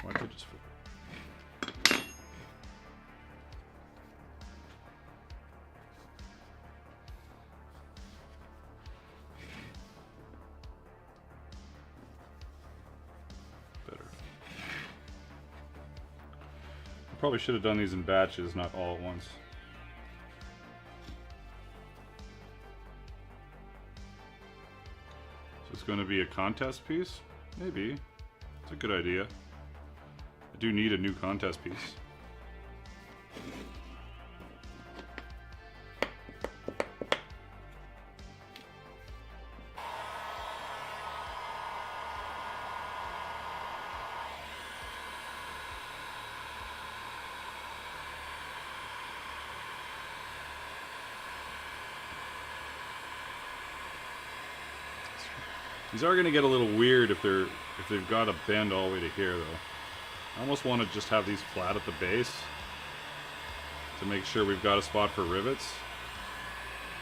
A: Why did I just better? I probably should have done these in batches, not all at once. So it's going to be a contest piece? Maybe. It's a good idea. I do need a new contest piece. These are going to get a little weird if they've got a bend all the way to here, though. I almost want to just have these flat at the base to make sure we've got a spot for rivets,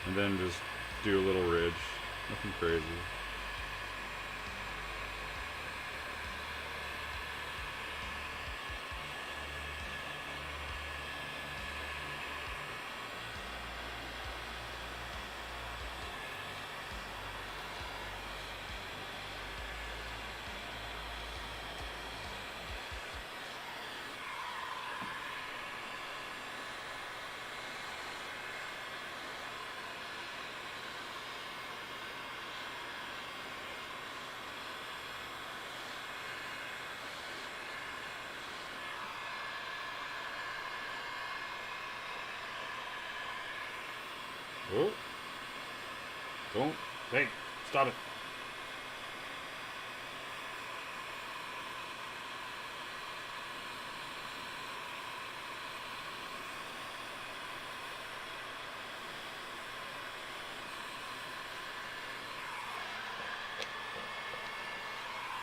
A: and then just do a little ridge. Nothing crazy. Oh. Don't. Hey, stop it.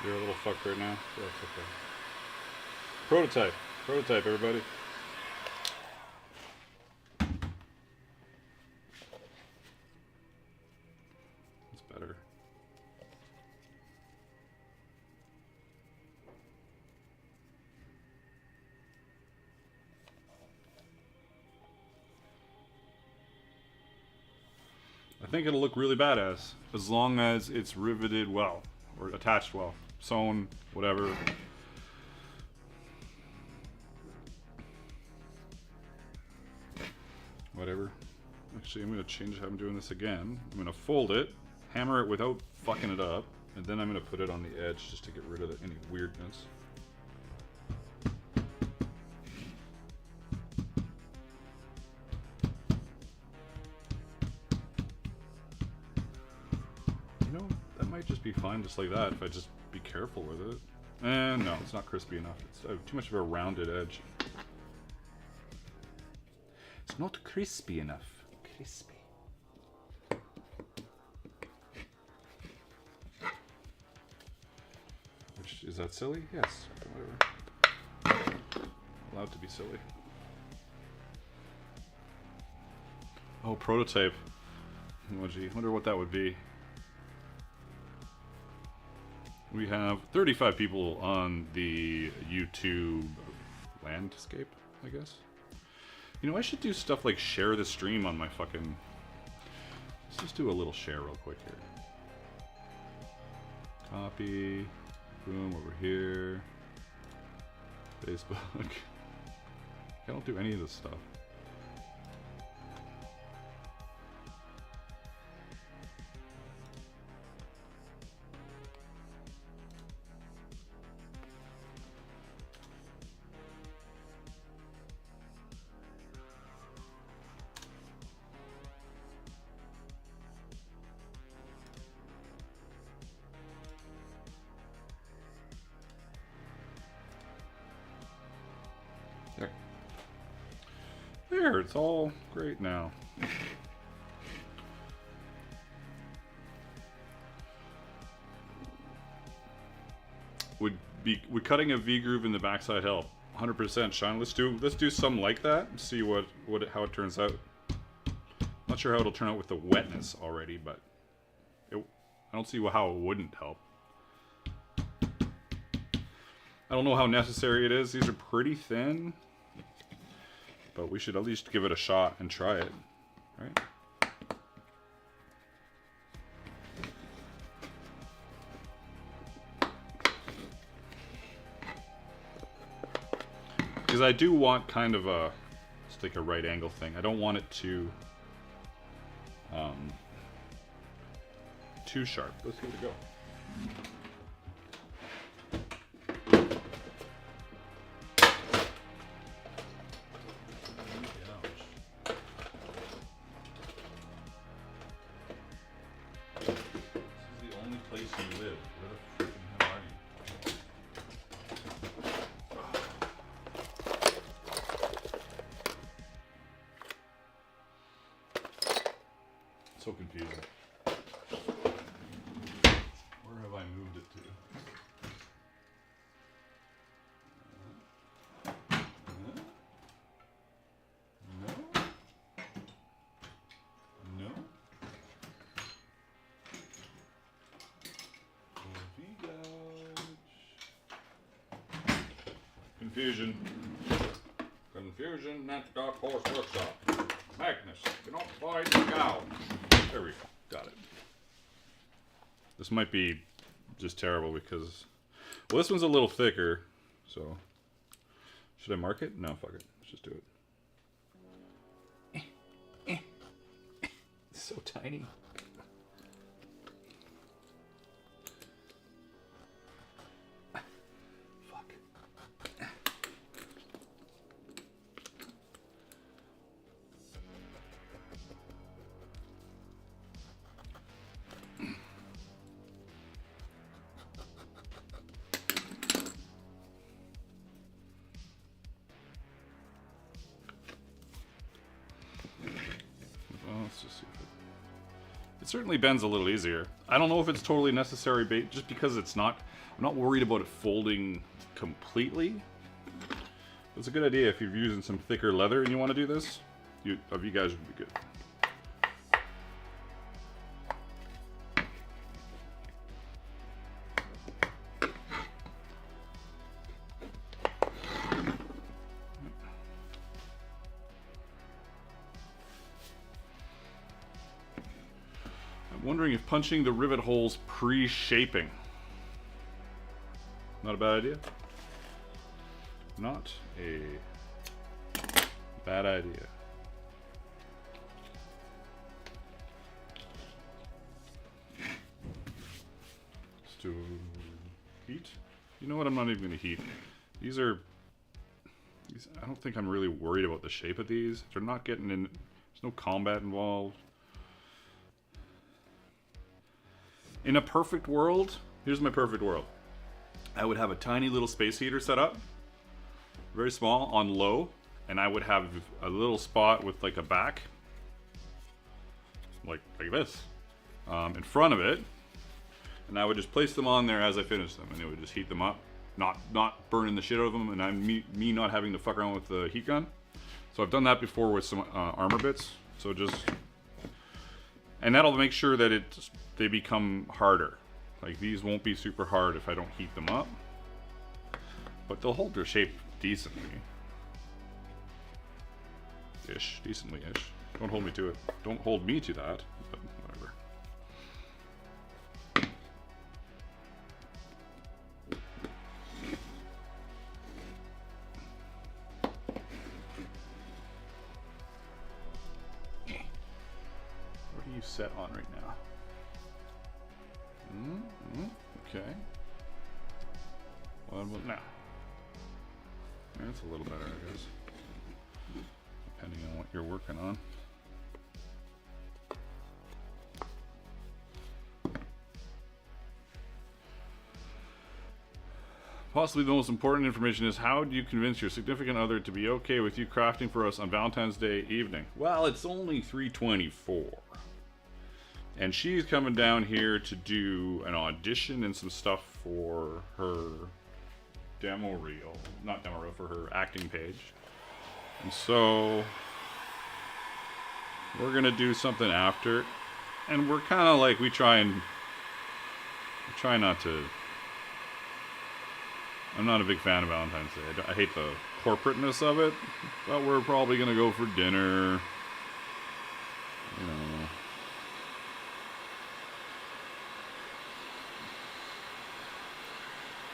A: You're a little fucked right now. Yeah, it's okay. Prototype. Prototype, everybody. Better. I think it'll look really badass as long as it's riveted well or attached well, sewn, whatever. Whatever. Actually, I'm going to change how I'm doing this again. I'm going to fold it, hammer it without fucking it up, and then I'm going to put it on the edge just to get rid of any weirdness. You know, that might just be fine just like that if I just be careful with it. And no, it's not crispy enough. It's too much of a rounded edge. It's not crispy enough. Crispy. Which, is that silly? Yes. Whatever. Allowed to be silly. Oh, prototype emoji. Wonder what that would be. We have 35 people on the YouTube landscape, I guess. You know, I should do stuff like share the stream on my fucking... Let's just do a little share real quick here. Copy. Boom, over here. Facebook. I don't do any of this stuff. There, it's all great now. Would cutting a V groove in the backside help? 100%, Sean. Let's do some like that and see how it turns out. Not sure how it'll turn out with the wetness already, but I don't see how it wouldn't help. I don't know how necessary it is. These are pretty thin. But we should at least give it a shot and try it, right? Because I do want kind of it's like a right angle thing. I don't want it too sharp. Let's give it a go. So confusing. Where have I moved it to? No. No. Confusion. Confusion at the Dark Horse Workshop. Magnus, cannot find the gouge. There we go. Got it. This might be just terrible because... Well, this one's a little thicker, so... Should I mark it? No, fuck it. Let's just do it. It's so tiny. Let's just see if it certainly bends a little easier. I don't know if it's totally necessary, just because it's not. I'm not worried about it folding completely. It's a good idea if you're using some thicker leather and you want to do this. You guys would be good. Wondering if punching the rivet holes pre-shaping. Not a bad idea. Not a bad idea. Let's do heat. You know what? I'm not even going to heat. These, I don't think I'm really worried about the shape of these. They're not getting in. There's no combat involved. In a perfect world, here's my perfect world. I would have a tiny little space heater set up, very small, on low, and I would have a little spot with like a back, like this, in front of it, and I would just place them on there as I finish them, and it would just heat them up, not burning the shit out of them, and me not having to fuck around with the heat gun. So I've done that before with some armor bits. So and that'll make sure that they become harder. Like these won't be super hard if I don't heat them up, but they'll hold their shape decently. Decently-ish. Don't hold me to it. Don't hold me to that, but whatever. you set on right now? Okay. What about now? That's a little better, I guess. Depending on what you're working on. Possibly the most important information is, how do you convince your significant other to be okay with you crafting for us on Valentine's Day evening? Well, it's only 3:24. And she's coming down here to do an audition and some stuff for her demo reel. Not demo reel, for her acting page. And so we're gonna do something after. And we're kinda like, we try not to. I'm not a big fan of Valentine's Day. I hate the corporateness of it, but we're probably gonna go for dinner. You know.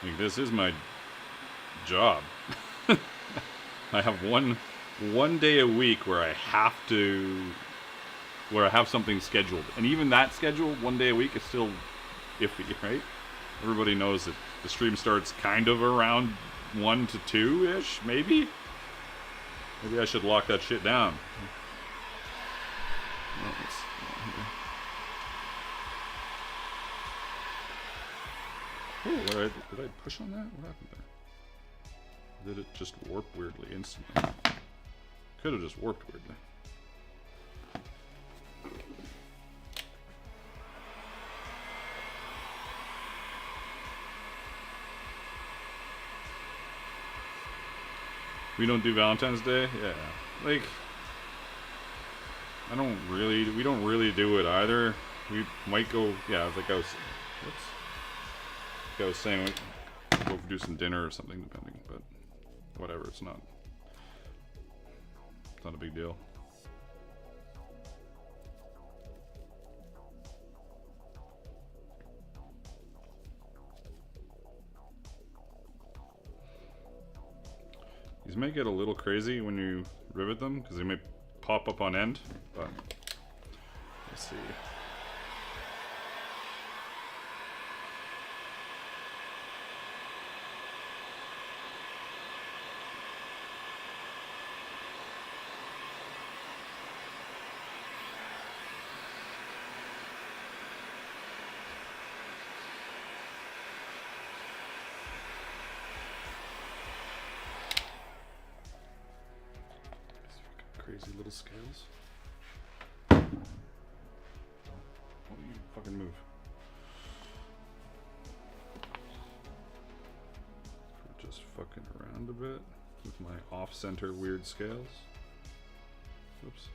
A: Like, this is my job. I have one day a week where I have something scheduled, and even that schedule, one day a week, is still iffy, right? Everybody knows that the stream starts kind of around 1 to 2-ish, maybe? Maybe I should lock that shit down. Oh, did I push on that? What happened there? Did it just warp weirdly instantly? Could have just warped weirdly. We don't do Valentine's Day? Yeah. Like, we don't really do it either. We might go, yeah, like I was saying, we'll go do some dinner or something, depending, but whatever, it's not a big deal. These may get a little crazy when you rivet them, because they may pop up on end, but let's see. Crazy little scales. Oh, you fucking move. We're just fucking around a bit with my off-center weird scales. Oops.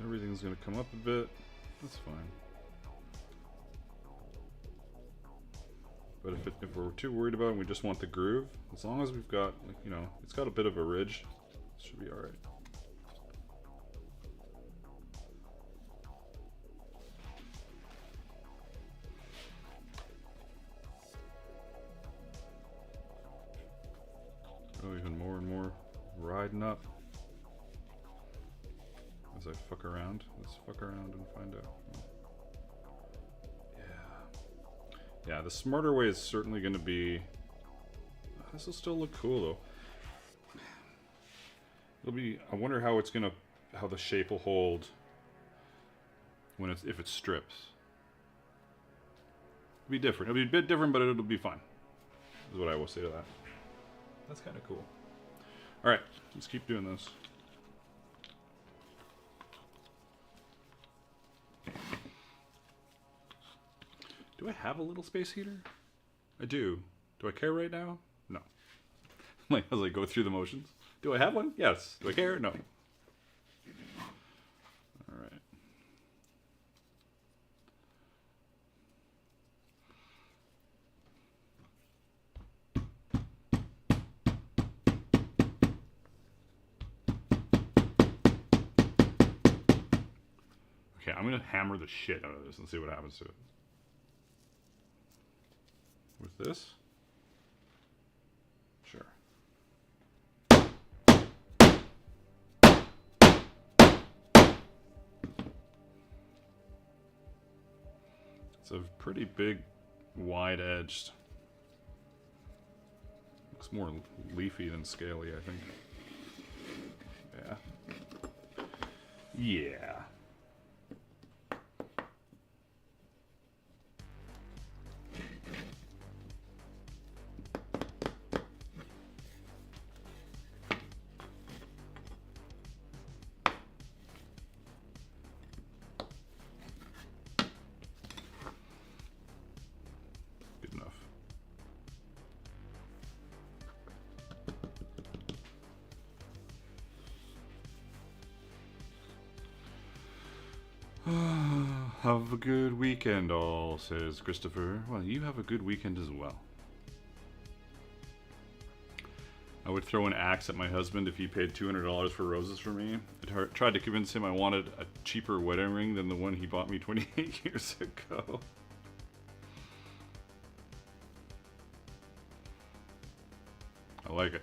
A: Everything's going to come up a bit. That's fine. But if we're too worried about it and we just want the groove, as long as we've got, like, you know, it's got a bit of a ridge, it should be alright. Oh, even more and more riding up. As I fuck around. Let's fuck around and find out. Yeah, the smarter way is certainly going to be... This will still look cool though. It'll be... I wonder how it's going to... How the shape will hold when it's... If it strips. It'll be different. It'll be a bit different, but it'll be fun. Is what I will say to that. That's kind of cool. Alright, let's keep doing this. Do I have a little space heater? I do. Do I care right now? No. Like, as I go through the motions. Do I have one? Yes. Do I care? No. Alright. Okay, I'm gonna hammer the shit out of this and see what happens to it. With this? Sure. It's a pretty big, wide-edged. Looks more leafy than scaly, I think. Yeah. Yeah. Good enough. Have a good weekend, all, says Christopher. Well, you have a good weekend as well. I would throw an axe at my husband if he paid $200 for roses for me. I tried to convince him I wanted a cheaper wedding ring than the one he bought me 28 years ago. I like it.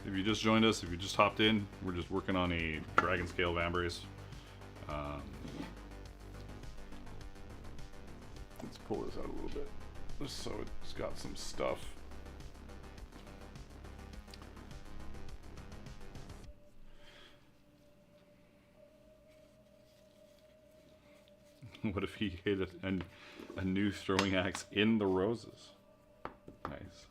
A: If you just joined us, if you just hopped in, we're just working on a dragon scale vambrace. Let's pull this out a little bit, just so it's got some stuff. What if he hit a new throwing axe in the roses? Nice.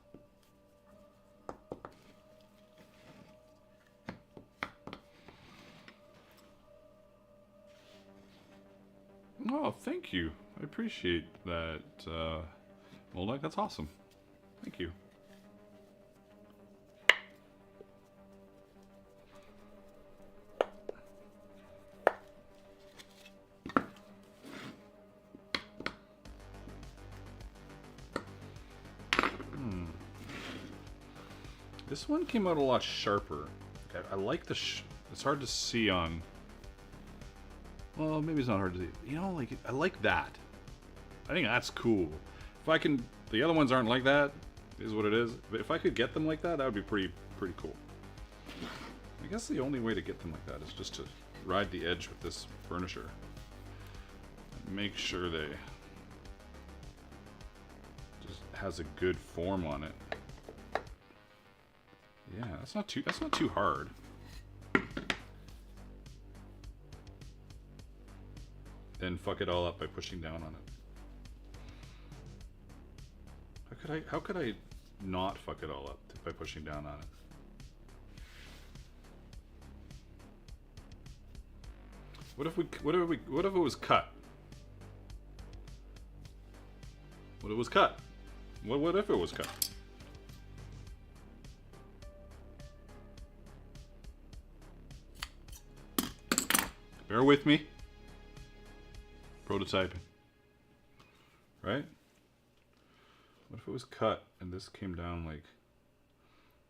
A: Oh, thank you. I appreciate that, Moldak. That's awesome. Thank you. This one came out a lot sharper. I like the it's hard to see on... Well, maybe it's not hard to see. You know, like, I like that. I think that's cool. If I can... The other ones aren't like that, is what it is. But if I could get them like that, that would be pretty cool. I guess the only way to get them like that is just to ride the edge with this furniture. And make sure they... just has a good form on it. Yeah, that's not too hard. Then fuck it all up by pushing down on it. How could I not fuck it all up by pushing down on it? What if it was cut? What if it was cut? What if it was cut? Bear with me. Prototyping. Right? What if it was cut and this came down like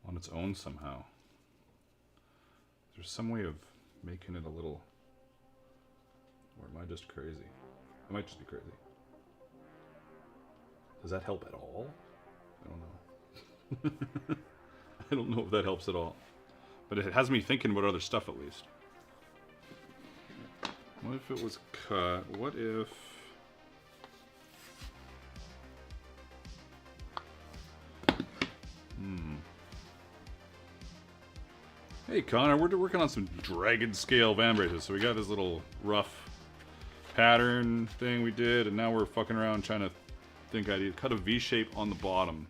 A: on its own somehow? There's some way of making it a little... Or am I just crazy? I might just be crazy. Does that help at all? I don't know. I don't know if that helps at all. But it has me thinking about other stuff at least. What if it was cut? What if... Hey Connor, we're working on some dragon scale vambraces. So we got this little rough pattern thing we did, and now we're fucking around trying to think I'd cut a V shape on the bottom.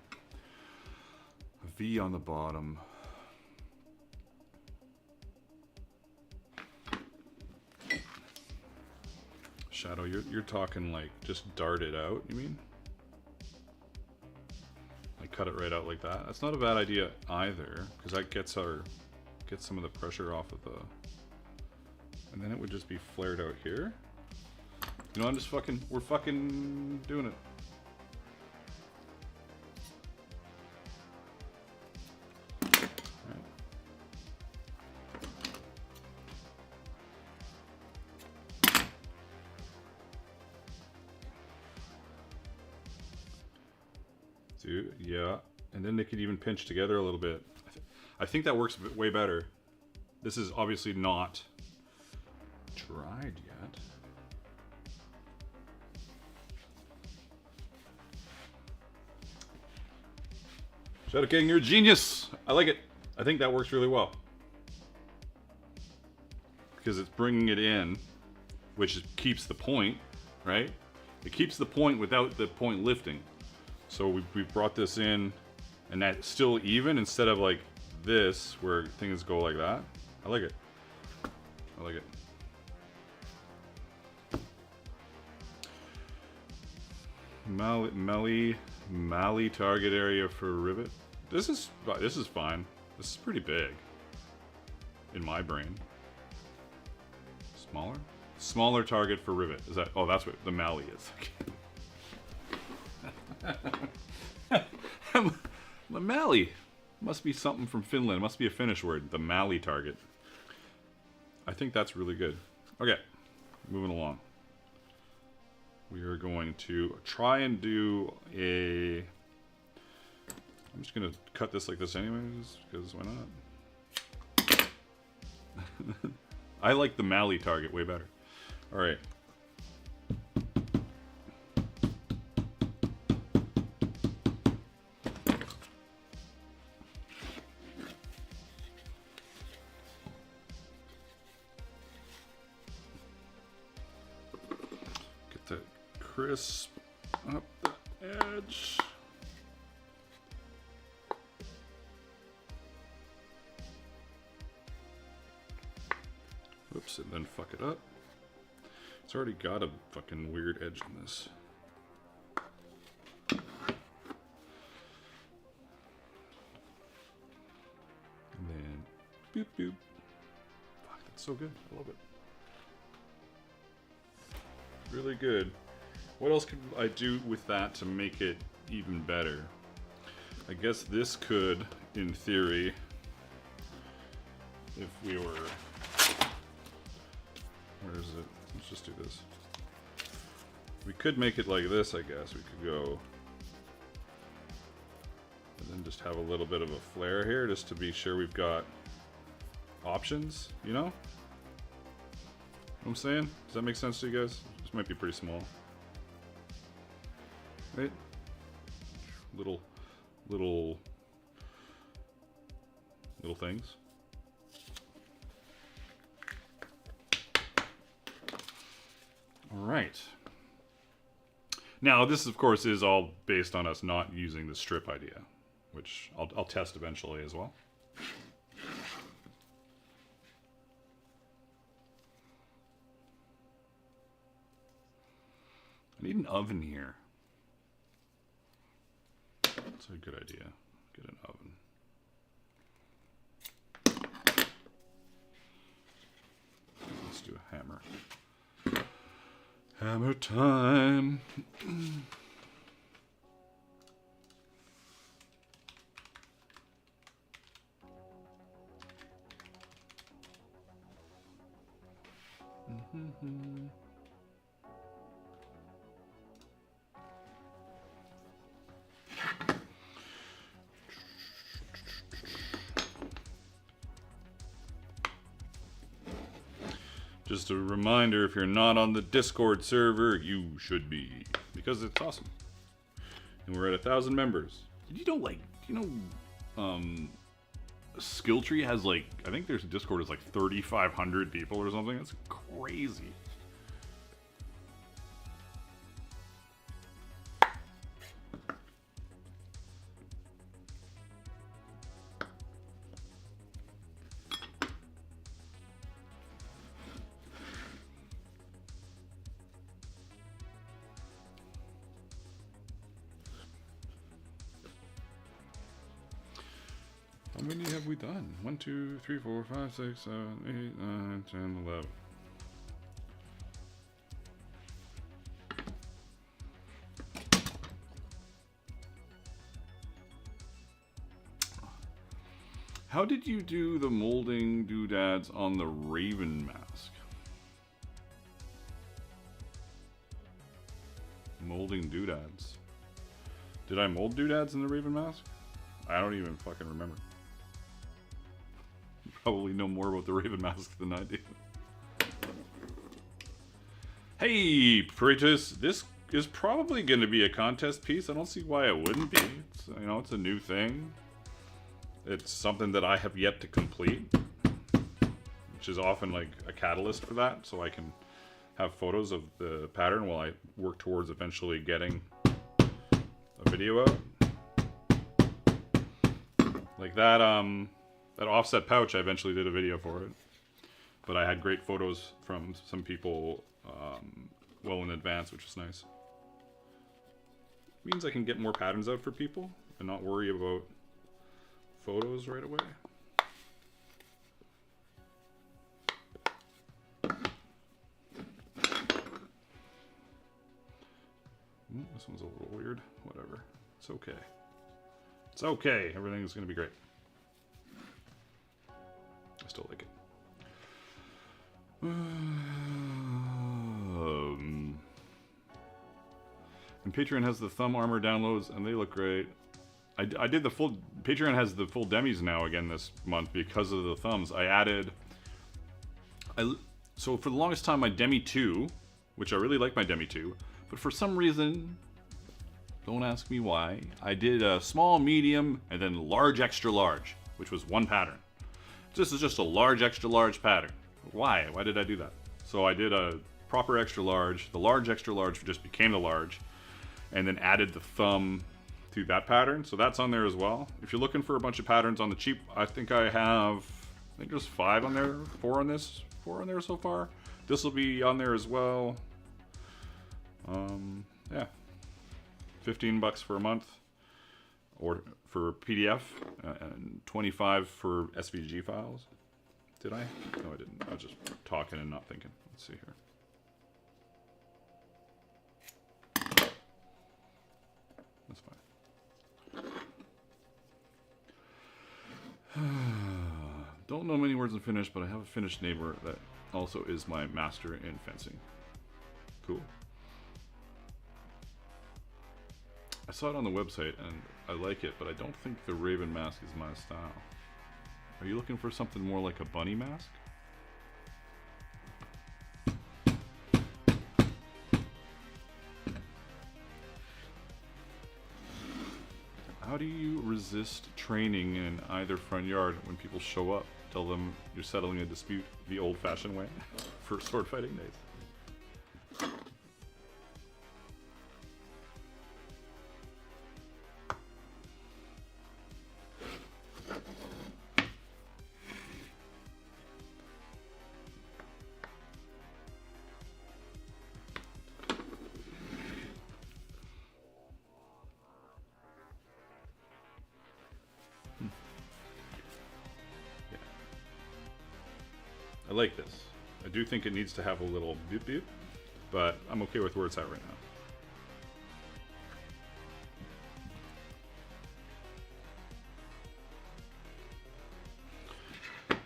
A: A V on the bottom. Shadow, you're talking like just dart it out, you mean? Like cut it right out like that? That's not a bad idea either, because that gets some of the pressure off of the... And then it would just be flared out here. You know, we're fucking doing it. Alright. Dude, yeah. And then they could even pinch together a little bit. I think that works way better. This is obviously not dried yet. Shadow King, you're a genius. I like it. I think that works really well. Because it's bringing it in, which keeps the point, right? It keeps the point without the point lifting. So we brought this in, and that's still even instead of like this, where things go like that. I like it. I like it. Mali target area for rivet. This is fine. This is pretty big in my brain. Smaller target for rivet. Is that? Oh, that's what the Mali is. The Mali must be something from Finland. It must be a Finnish word. The Mali target. I think that's really good. Okay, moving along. We are going to try and do a... I'm just going to cut this like this anyways, because why not? I like the Mali target way better. Alright. Get that crisp up the edge. Whoops, and then fuck it up. It's already got a fucking weird edge on this. And then, boop boop. Fuck, that's so good. I love it. Really good. What else could I do with that to make it even better? I guess this could, in theory, if we were... Where is it? Let's just do this. We could make it like this, I guess. We could go... And then just have a little bit of a flare here, just to be sure we've got options, you know? What I'm saying? Does that make sense to you guys? This might be pretty small. Right? Little things. All right. Now, this, of course, is all based on us not using the strip idea, which I'll test eventually as well. I need an oven here. That's a good idea. Get an oven. Let's do a hammer. Hammer time. Just a reminder, if you're not on the Discord server, you should be, because it's awesome. And we're at 1,000 members. Skilltree has like, I think there's Discord is like 3,500 people or something. That's crazy. How many have we done? 1, 2, 3, 4, 5, 6, 7, 8, 9, 10, 11. How did you do the molding doodads on the Raven mask? Molding doodads. Did I mold doodads in the Raven mask? I don't even fucking remember. You probably know more about the Raven mask than I do. Hey, Praetus, this is probably going to be a contest piece. I don't see why it wouldn't be. It's, you know, it's a new thing. It's something that I have yet to complete, which is often like a catalyst for that, so I can have photos of the pattern while I work towards eventually getting a video out. Like that that offset pouch, I eventually did a video for it, but I had great photos from some people well in advance, which is nice. Means I can get more patterns out for people and not worry about photos right away. This one's a little weird. Whatever. It's okay. It's okay. Everything's going to be great. I still like it. And Patreon has the thumb armor downloads, and they look great. I did the full... Patreon has the full demis now again this month because of the thumbs. I added... So for the longest time, my Demi 2, which I really like my Demi 2, but for some reason, don't ask me why, I did a small, medium, and then large, extra large, which was one pattern. This is just a large, extra large pattern. Why? Why did I do that? So I did a proper extra large. The large, extra large just became the large, and then added the thumb to that pattern. So that's on there as well. If you're looking for a bunch of patterns on the cheap, I think there's 5 on there, 4 on this, 4 on there so far. This will be on there as well. Yeah, $15 for a month, or for PDF, and $25 for SVG files. Did I? No, I didn't. I was just talking and not thinking. Let's see here. That's fine. Don't know many words in Finnish, but I have a Finnish neighbor that also is my master in fencing. Cool. I saw it on the website and I like it, but I don't think the Raven mask is my style. Are you looking for something more like a bunny mask? How do you resist training in either front yard when people show up? Tell them you're settling a dispute the old-fashioned way for sword fighting days. I like this. I do think it needs to have a little beep beep, but I'm okay with where it's at right now.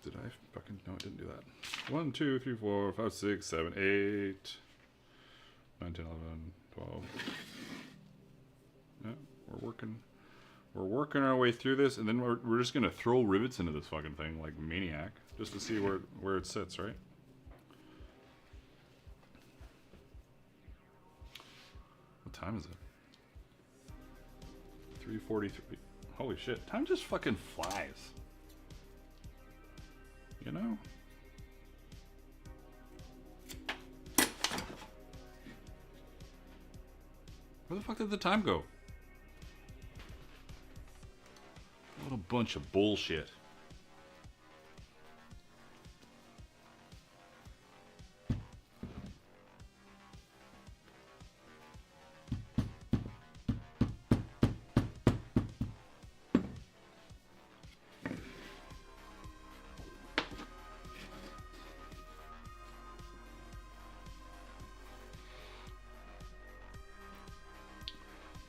A: Did I fucking... No, I didn't do that. 1, 2, 3, 4, 5, 6, 7, 8, 9, 10, 11, 12. Yeah, we're working our way through this, and then we're just gonna throw rivets into this fucking thing like maniac, just to see where it sits, right? What time is it? 3:43. Holy shit! Time just fucking flies. You know? Where the fuck did the time go? What a bunch of bullshit.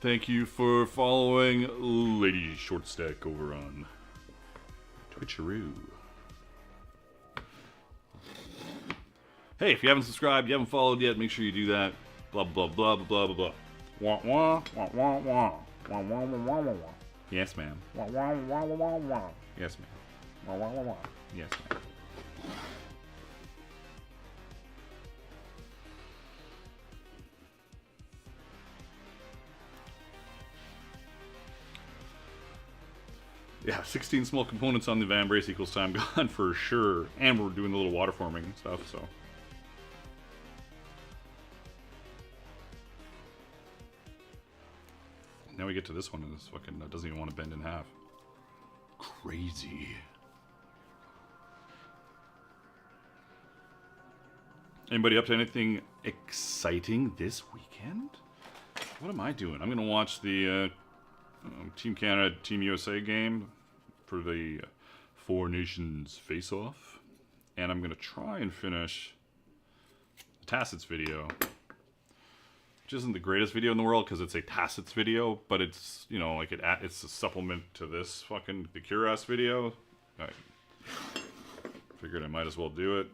A: Thank you for following Lady Shortstack over on Twitcheroo. Hey, if you haven't subscribed, you haven't followed yet, make sure you do that. Blah, blah, blah, blah, blah, blah, blah. Wah wah wah wah wah. Wah wah wah wah wah wah. Yes, ma'am. Wah wah wah wah wah wah. Yes, ma'am. Wah wah wah wah. Yes, ma'am. Yeah, 16 small components on the vambrace equals time gone for sure. And we're doing the little water forming and stuff, so. Now we get to this one and this fucking doesn't even want to bend in half. Crazy. Anybody up to anything exciting this weekend? What am I doing? I'm gonna watch the Team Canada, Team USA game for the Four Nations face-off, and I'm gonna try and finish Tacit's video, which isn't the greatest video in the world because it's a Tacit's video, but it's, you know, like it's a supplement to this fucking the Cuirass video. I figured I might as well do it,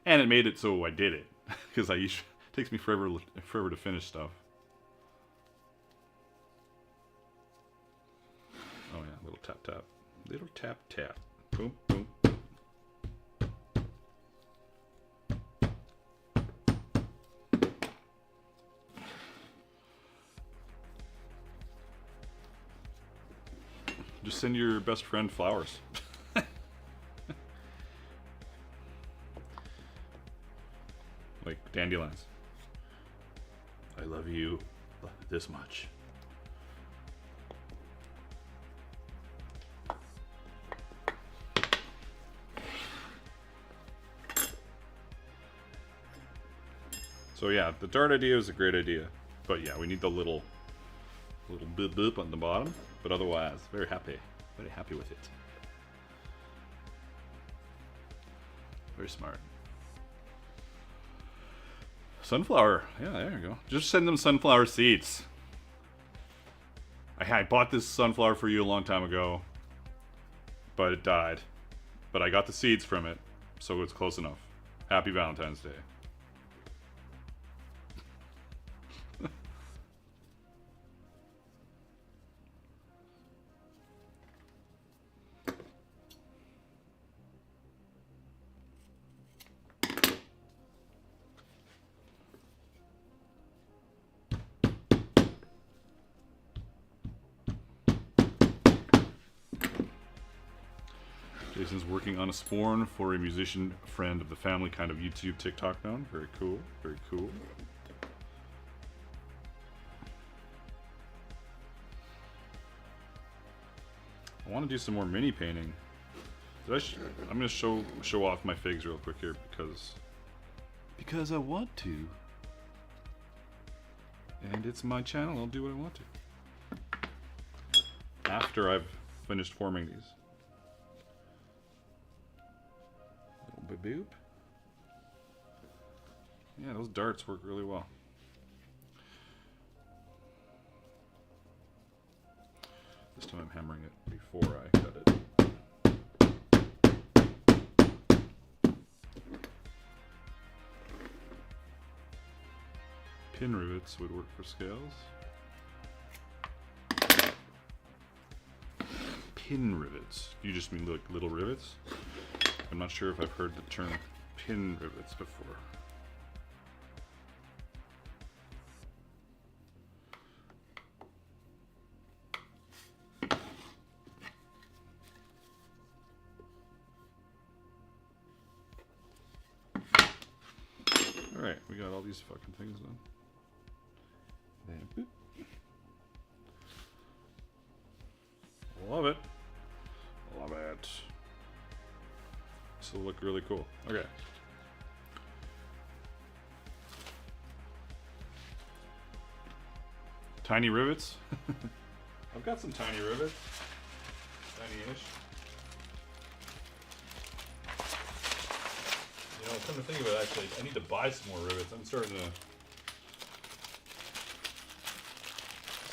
A: and it made it so I did it because it takes me forever to finish stuff. Oh yeah, little tap tap. Little tap tap. Boom, boom. Just send your best friend flowers. Like dandelions. I love you this much. So yeah, the dart idea is a great idea, but yeah, we need the little boop boop on the bottom. But otherwise, very happy with it. Very smart. Sunflower, yeah, there you go. Just send them sunflower seeds. I bought this sunflower for you a long time ago, but it died. But I got the seeds from it, so it's close enough. Happy Valentine's Day. Jason's working on a sporn for a musician friend of the family, kind of YouTube, TikTok known. Very cool, very cool. I want to do some more mini painting. I'm going to show off my figs real quick here because I want to. And it's my channel, I'll do what I want to. After I've finished forming these. Boop. Yeah, those darts work really well. This time I'm hammering it before I cut it. Pin rivets would work for scales. Pin rivets. You just mean like little rivets? I'm not sure if I've heard the term pin rivets before. Alright, we got all these fucking things done. Then, boop. Love it. Love it. This will look really cool. Okay. Tiny rivets. I've got some tiny rivets. Tiny-ish. You know, come to think of it, actually, I need to buy some more rivets. I'm starting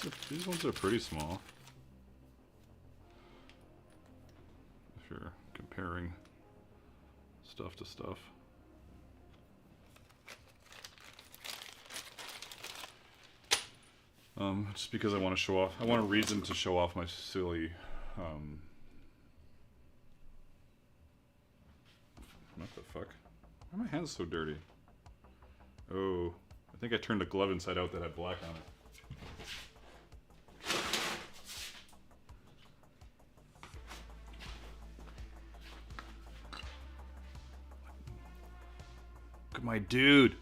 A: to... These ones are pretty small. If you're comparing stuff to stuff. Just because I want to show off. I want a reason to show off my silly... what the fuck? Why are my hands so dirty? Oh, I think I turned a glove inside out that had black on it. Look at my dude.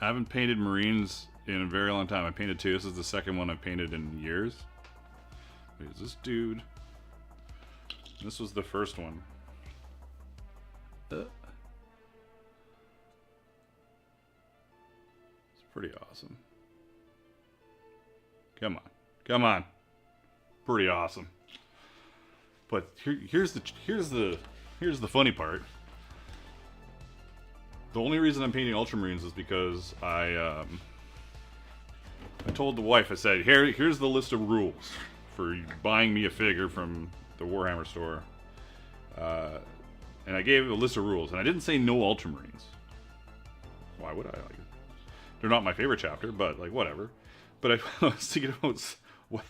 A: I haven't painted Marines in a very long time. I painted 2. This is the second one I've painted in years. Wait, is this dude? This was the first one. It's pretty awesome. Come on. Come on. Pretty awesome. But here's the funny part. The only reason I'm painting Ultramarines is because I told the wife, I said, here's the list of rules for buying me a figure from the Warhammer store. And I gave a list of rules, and I didn't say no Ultramarines. Why would I? Like, they're not my favorite chapter, but like whatever. But I was thinking about what,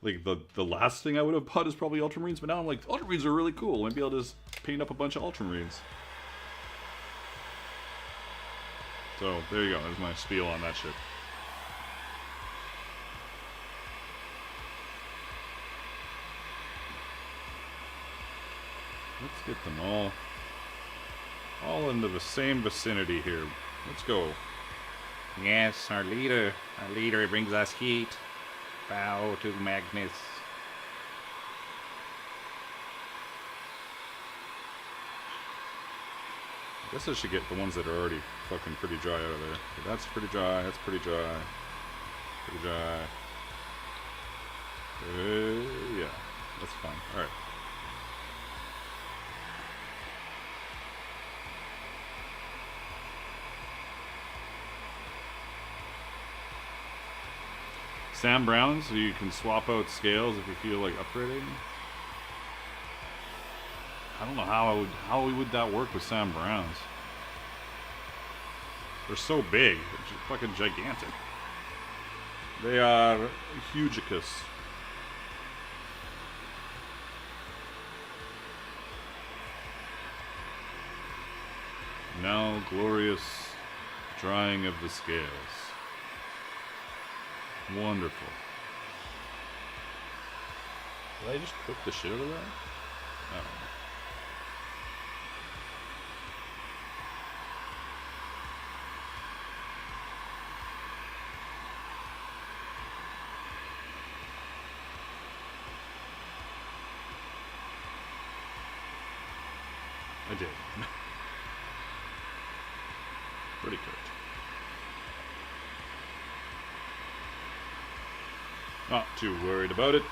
A: like the last thing I would have bought is probably Ultramarines, but now I'm like, Ultramarines are really cool. Maybe I'll just paint up a bunch of Ultramarines. So there you go. There's my spiel on that shit. Let's get them all into the same vicinity here. Let's go.
B: Yes, our leader brings us heat. Bow to Magnus.
A: I guess I should get the ones that are already fucking pretty dry out of there. Okay, that's pretty dry, that's pretty dry. Pretty dry. Yeah, that's fine. Alright. Sam Brown, so you can swap out scales if you feel like upgrading. I don't know how would that work with Sam Browns. They're so big, they're just fucking gigantic. They are hugicus. Now glorious drying of the scales. Wonderful. Did I just cook the shit out of that? I don't know. I did. Pretty good. Not too worried about it.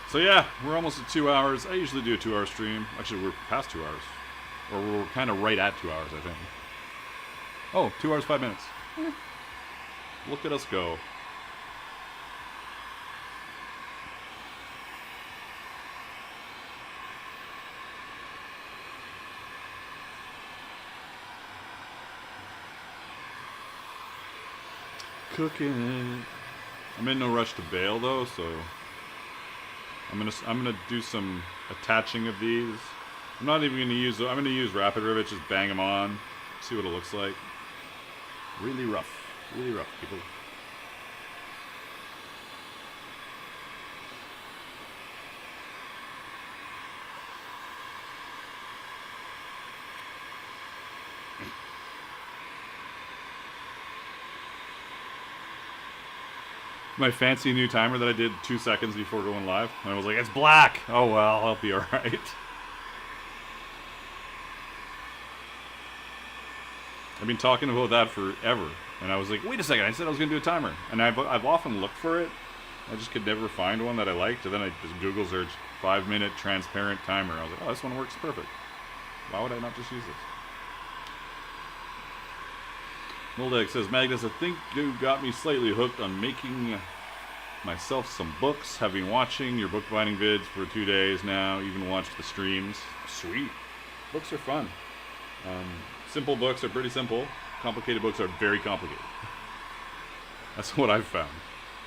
A: So yeah, we're almost at 2 hours. I usually do a 2-hour stream. Actually, we're past 2 hours. Or we're kind of right at 2 hours, I think. Oh, 2 hours, 5 minutes. Look at us go. Cooking. I'm in no rush to bail though, so I'm gonna do some attaching of these. I'm not even gonna use. I'm gonna use rapid rivets. Just bang them on. See what it looks like. Really rough, people. My fancy new timer that I did 2 seconds before going live. And I was like, it's black! Oh well, I'll be alright. I've been talking about that forever. And I was like, wait a second, I said I was going to do a timer. And I've often looked for it. I just could never find one that I liked. And then I just Google searched 5-minute transparent timer. I was like, oh, this one works perfect. Why would I not just use this? Moldeg says, Magnus, I think you got me slightly hooked on making myself some books. Have been watching your bookbinding vids for 2 days now. Even watched the streams. Sweet. Books are fun. Simple books are pretty simple. Complicated books are very complicated. That's what I've found.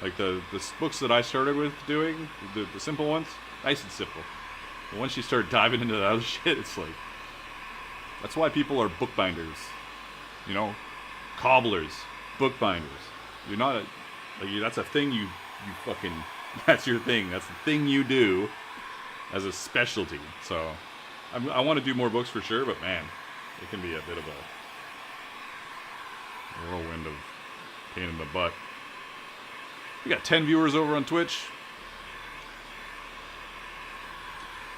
A: Like the books that I started with doing, the simple ones, nice and simple. But once you start diving into that other shit, it's like... That's why people are bookbinders. You know? Cobblers. Bookbinders. You're not a... Like, that's a thing you fucking... That's your thing. That's the thing you do as a specialty. So, I want to do more books for sure, but man, it can be a bit of a whirlwind of pain in the butt. We got 10 viewers over on Twitch.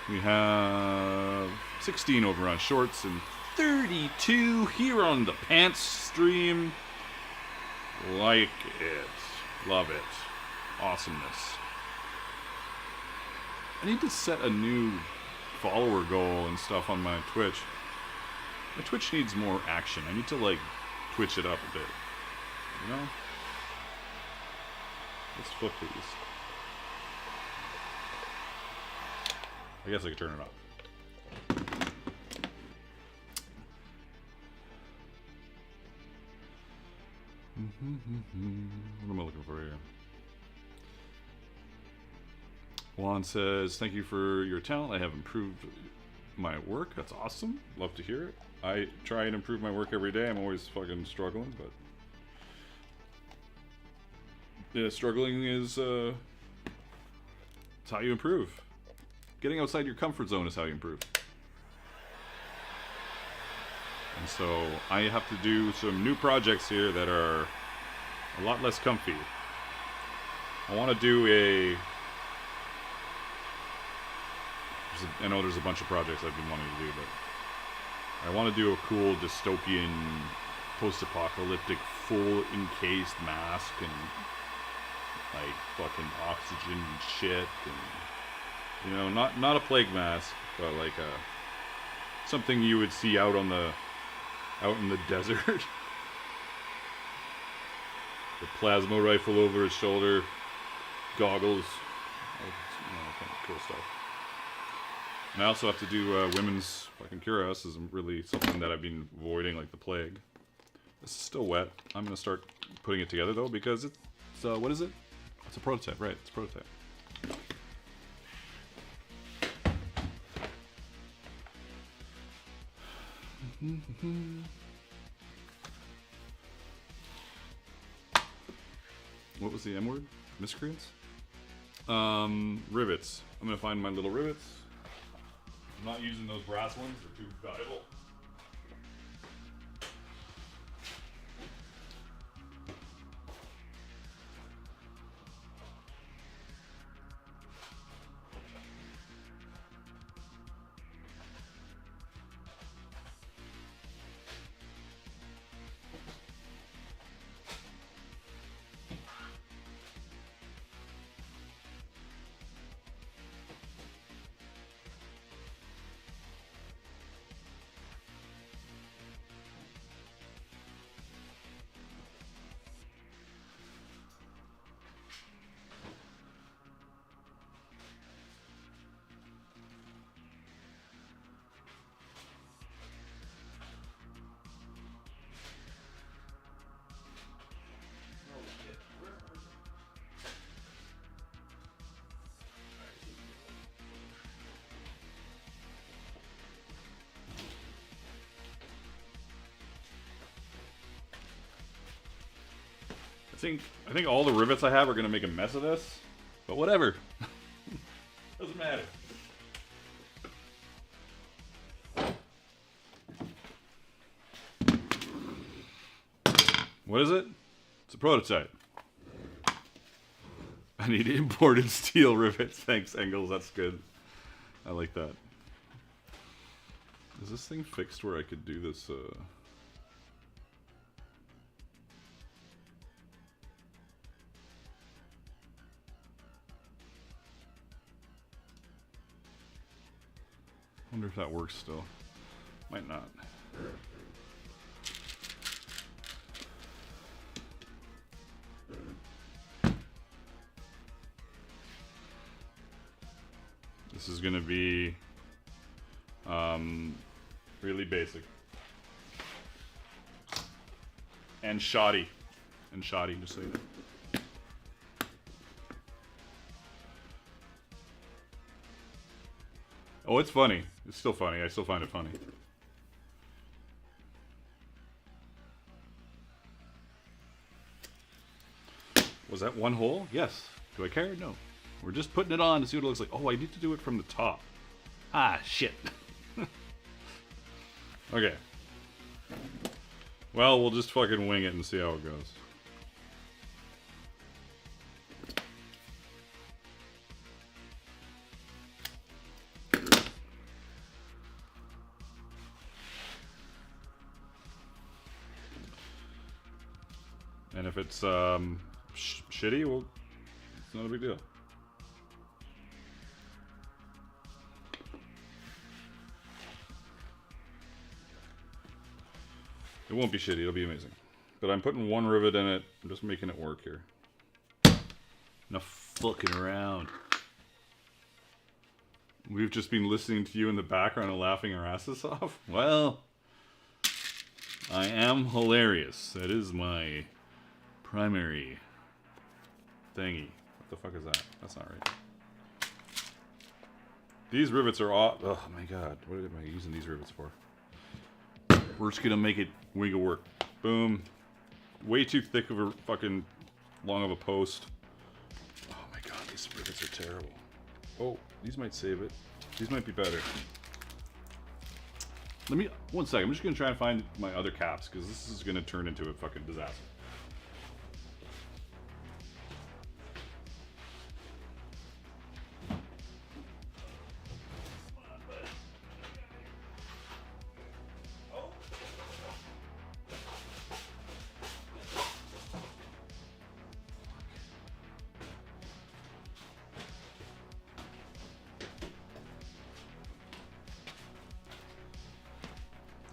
A: We have 16 over on Shorts and 32 here on the Pants stream. Like it. Love it. Awesomeness. I need to set a new follower goal and stuff on my Twitch. My Twitch needs more action. I need to, like, twitch it up a bit. You know? Let's flip these. I guess I could turn it up. What am I looking for here? Juan says, thank you for your talent. I have improved my work. That's awesome. Love to hear it. I try and improve my work every day. I'm always fucking struggling, but... Yeah, struggling is, it's how you improve. Getting outside your comfort zone is how you improve. And so, I have to do some new projects here that are a lot less comfy. I want to do a... I know there's a bunch of projects I've been wanting to do, but I want to do a cool dystopian, post-apocalyptic, full encased mask and like fucking oxygen and shit, and you know, not a plague mask, but like something you would see out in the desert. The plasma rifle over his shoulder, goggles, kind of cool stuff. And I also have to do women's fucking cuirass. This is really something that I've been avoiding like the plague. This is still wet. I'm gonna start putting it together though because it's what is it? It's a prototype, right? It's a prototype. What was the M word? Miscreants? Rivets. I'm gonna find my little rivets. I'm not using those brass ones, they're too valuable. I think all the rivets I have are gonna make a mess of this, but whatever. Doesn't matter. What is it? It's a prototype. I need imported steel rivets. Thanks, Engels. That's good. I like that. Is this thing fixed where I could do this? Wonder if that works still. Might not. This is gonna be really basic. And shoddy. And shoddy, just so you know. Oh, it's funny. It's still funny. I still find it funny. Was that one hole? Yes. Do I care? No. We're just putting it on to see what it looks like. Oh, I need to do it from the top. Ah, shit. Okay. Well, we'll just fucking wing it and see how it goes. And if it's shitty, well, it's not a big deal. It won't be shitty, it'll be amazing. But I'm putting one rivet in it, I'm just making it work here. Enough fucking around. We've just been listening to you in the background and laughing our asses off? Well, I am hilarious. That is my primary thingy. What the fuck is that? That's not right. These rivets are all... Oh my god, what am I using these rivets for? We're just gonna make it wiggle work. Boom. Way too thick of a fucking long of a post. Oh my god, these rivets are terrible. Oh, these might save it. These might be better. Let me, one second, I'm just gonna try and find my other caps because this is gonna turn into a fucking disaster.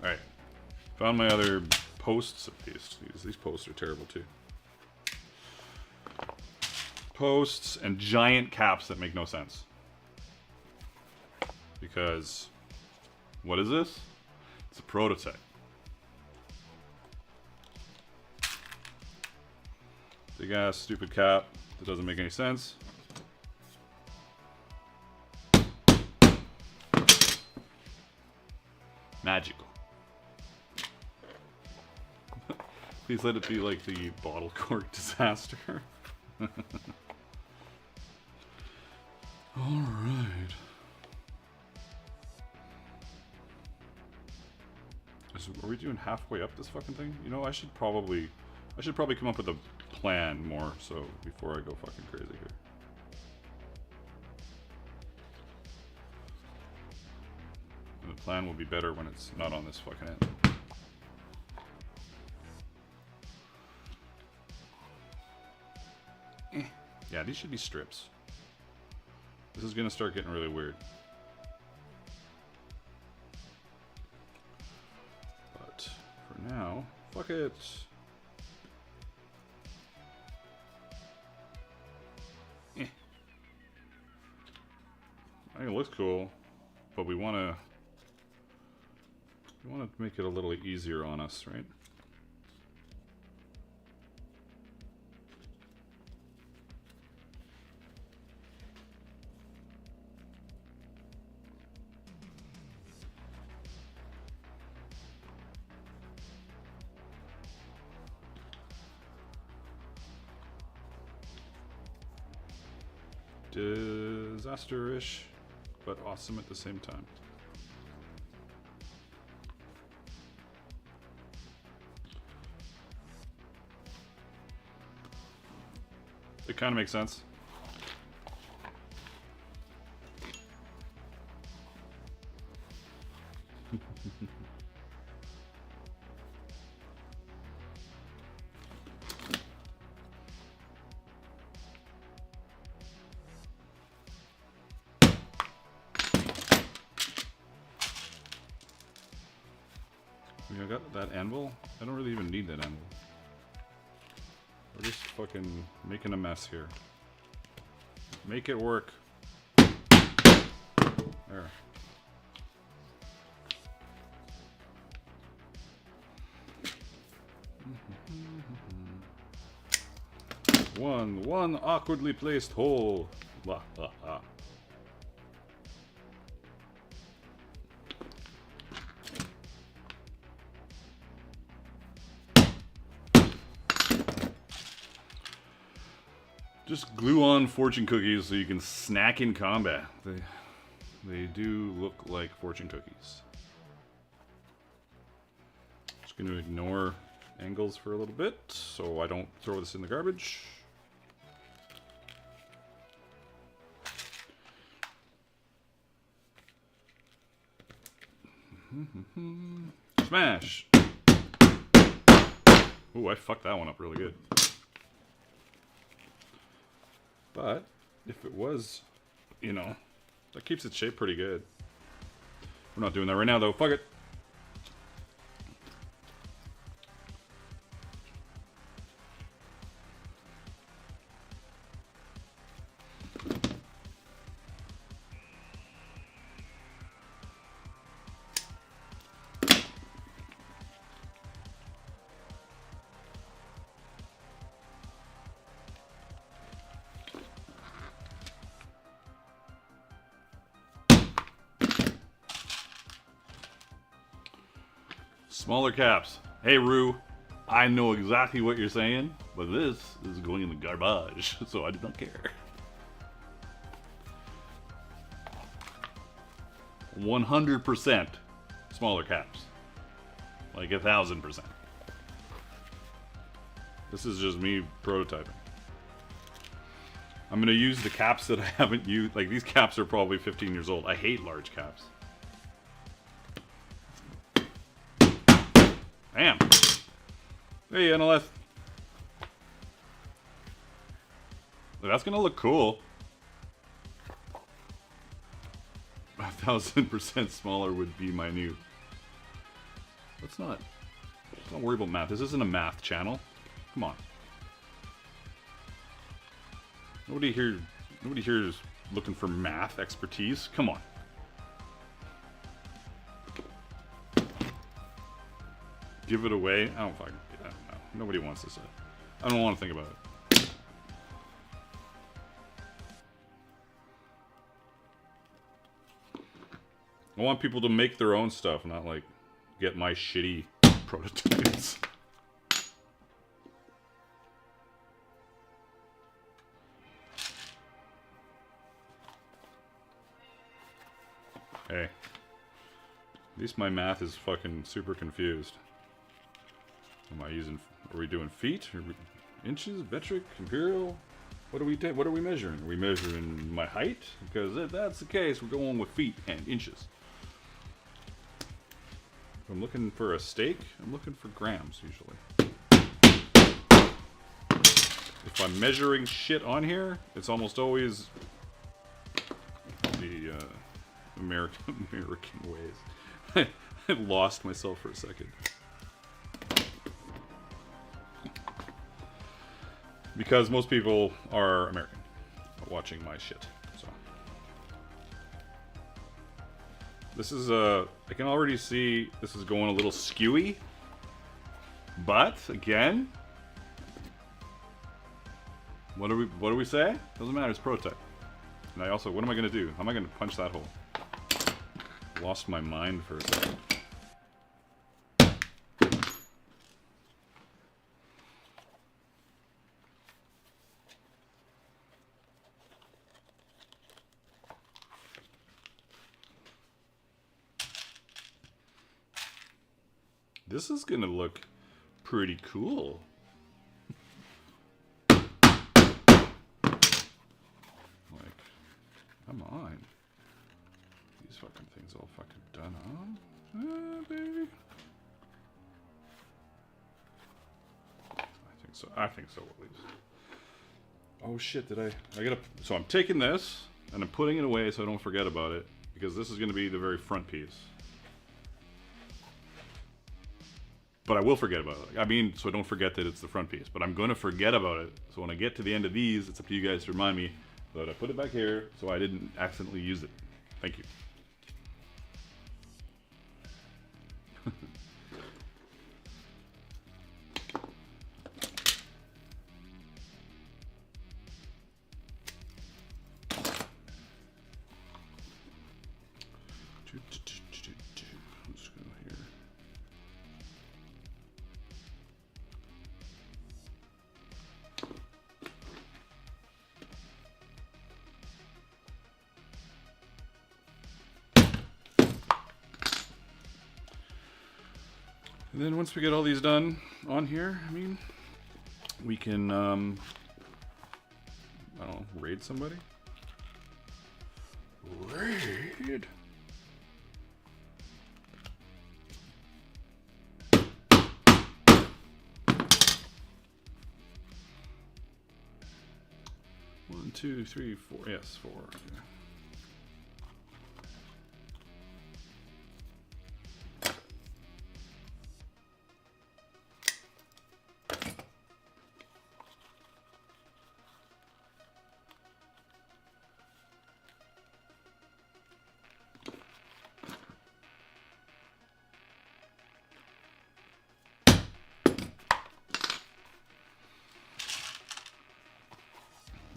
A: Alright. Found my other posts at least. These posts are terrible too. Posts and giant caps that make no sense. Because what is this? It's a prototype. Big ass stupid cap that doesn't make any sense. Magical. Please let it be like the bottle cork disaster. Alright. Are we doing halfway up this fucking thing? You know, I should probably come up with a plan more so before I go fucking crazy here. And the plan will be better when it's not on this fucking end. Yeah, these should be strips. This is gonna start getting really weird. But for now, fuck it. I think it looks cool, but we wanna make it a little easier on us, right? Disaster-ish, but awesome at the same time. It kind of makes sense. I got that anvil. I don't really even need that anvil. We're just fucking making a mess here. Make it work. There. One awkwardly placed hole. Blah, blah, blah. Just glue on fortune cookies so you can snack in combat. They do look like fortune cookies. Just going to ignore angles for a little bit so I don't throw this in the garbage. Smash! Ooh, I fucked that one up really good. But if it was, you know, that keeps its shape pretty good. We're not doing that right now though. Fuck it. Smaller caps. Hey, Rue, I know exactly what you're saying, but this is going in the garbage, so I do not care. 100% smaller caps. Like 1,000%. This is just me prototyping. I'm going to use the caps that I haven't used. Like, these caps are probably 15 years old. I hate large caps. Damn. Hey, NLS. That's gonna look cool. 1,000% smaller would be my new. Let's not worry about math. This isn't a math channel. Come on. Nobody here is looking for math expertise. Come on. Give it away? I don't fucking. I don't know. Nobody wants this. I don't want to think about it. I want people to make their own stuff, not like get my shitty prototypes. Hey. At least my math is fucking super confused. Am I using? Are we doing feet? Are we inches? Metric? Imperial? What are we measuring? Are we measuring my height? Because if that's the case, we're going with feet and inches. If I'm looking for a steak, I'm looking for grams usually. If I'm measuring shit on here, it's almost always the American ways. I lost myself for a second. Because most people are American watching my shit. So this is I can already see this is going a little skewy. But again, what do we say? Doesn't matter, it's prototype. And I also, what am I gonna do? How am I gonna punch that hole? Lost my mind for a second. This is gonna look pretty cool. Like, come on. These fucking things all fucking done, huh? Baby. I think so at least. Oh shit, so I'm taking this and I'm putting it away so I don't forget about it, because this is gonna be the very front piece. But I will forget about it. I mean, so I don't forget that it's the front piece. But I'm going to forget about it. So when I get to the end of these, it's up to you guys to remind me that I put it back here so I didn't accidentally use it. Thank you. And then once we get all these done on here, I mean, we can, I don't know, raid somebody? Raid? One, two, three, four. Yes, four. Okay.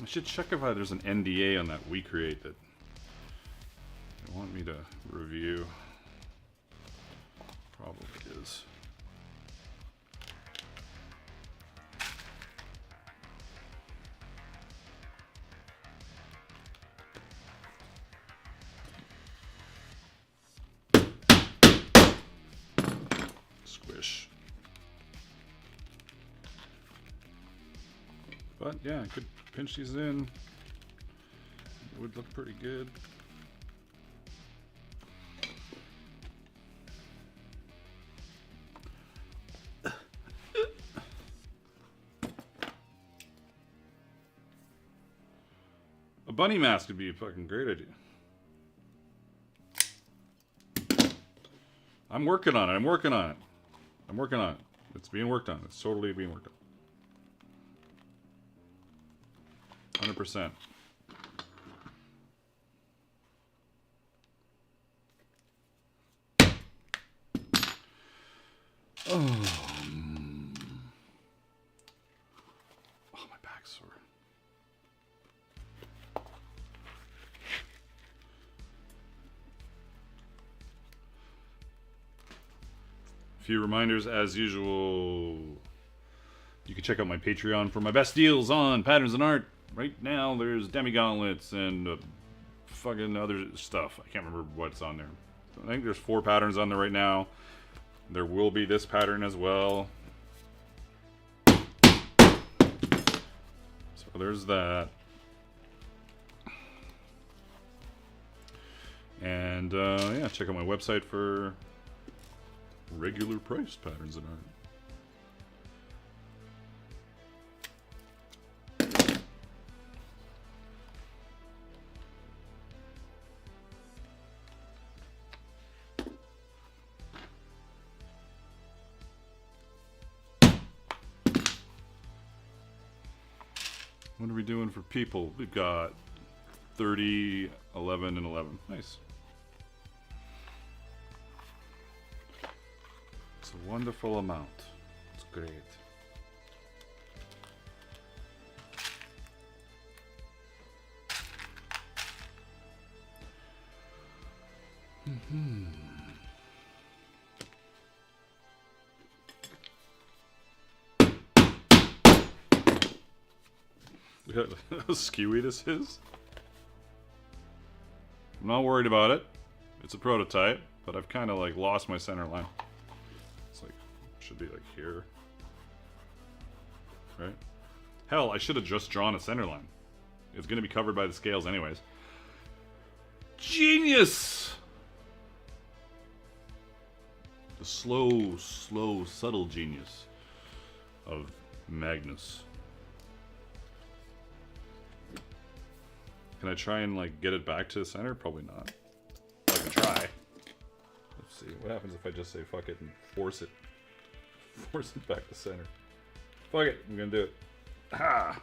A: I should check if there's an NDA on that we create that they want me to review. Probably is. Squish. But yeah, I could pinch these in. It would look pretty good. A bunny mask would be a fucking great idea. I'm working on it. I'm working on it. I'm working on it. It's being worked on. It's totally being worked on. 100%. Oh, my back's sore. A few reminders as usual. You can check out my Patreon for my best deals on patterns and art. Right now, there's demi-gauntlets and fucking other stuff. I can't remember what's on there. I think there's 4 patterns on there right now. There will be this pattern as well. So there's that. And yeah, check out my website for regular priced patterns and art. What are we doing for people? We've got 30, 11, and 11. Nice. It's a wonderful amount. It's great. Look how skewy this is. I'm not worried about it. It's a prototype, but I've kind of like lost my center line. It's like, should be like here. Right? Hell, I should have just drawn a center line. It's going to be covered by the scales anyways. Genius! The slow, subtle genius of Magnus. Can I try and like get it back to the center? Probably not. I can try. Let's see. What happens if I just say fuck it and force it? Force it back to center. Fuck it. I'm gonna do it. Ha!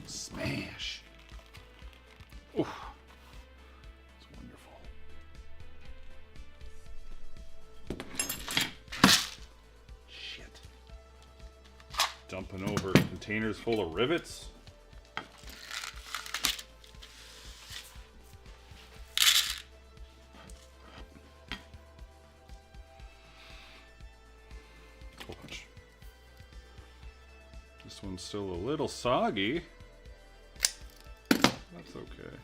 A: Smash. Oof. It's wonderful. Shit. Dumping over containers full of rivets. one's still a little soggy. That's okay.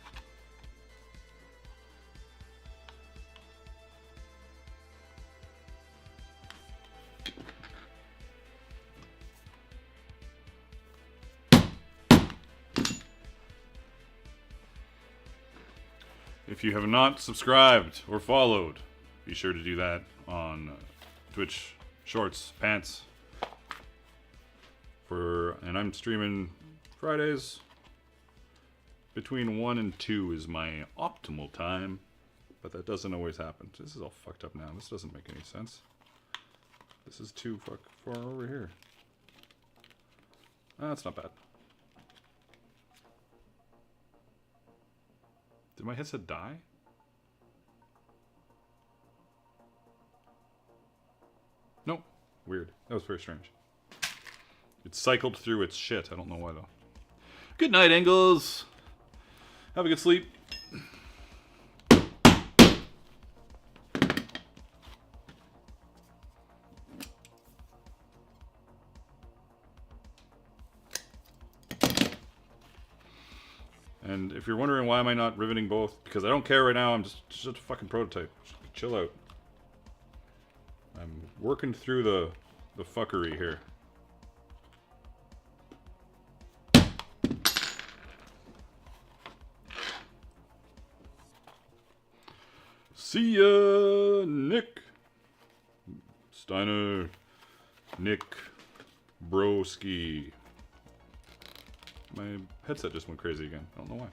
A: If you have not subscribed or followed, be sure to do that on Twitch Shorts Pants. And I'm streaming Fridays. Between 1 and 2 is my optimal time, but that doesn't always happen. This is all fucked up now. This doesn't make any sense. This is too far over here. That's not bad. Did my headset die? Nope. Weird. That was very strange. It cycled through its shit. I don't know why though. Good night, Engels. Have a good sleep. And if you're wondering why am I not riveting both, because I don't care right now, I'm just a fucking prototype. Just chill out. I'm working through the fuckery here. See ya, Nick. Steiner, Nick, Broski. My headset just went crazy again. I don't know why.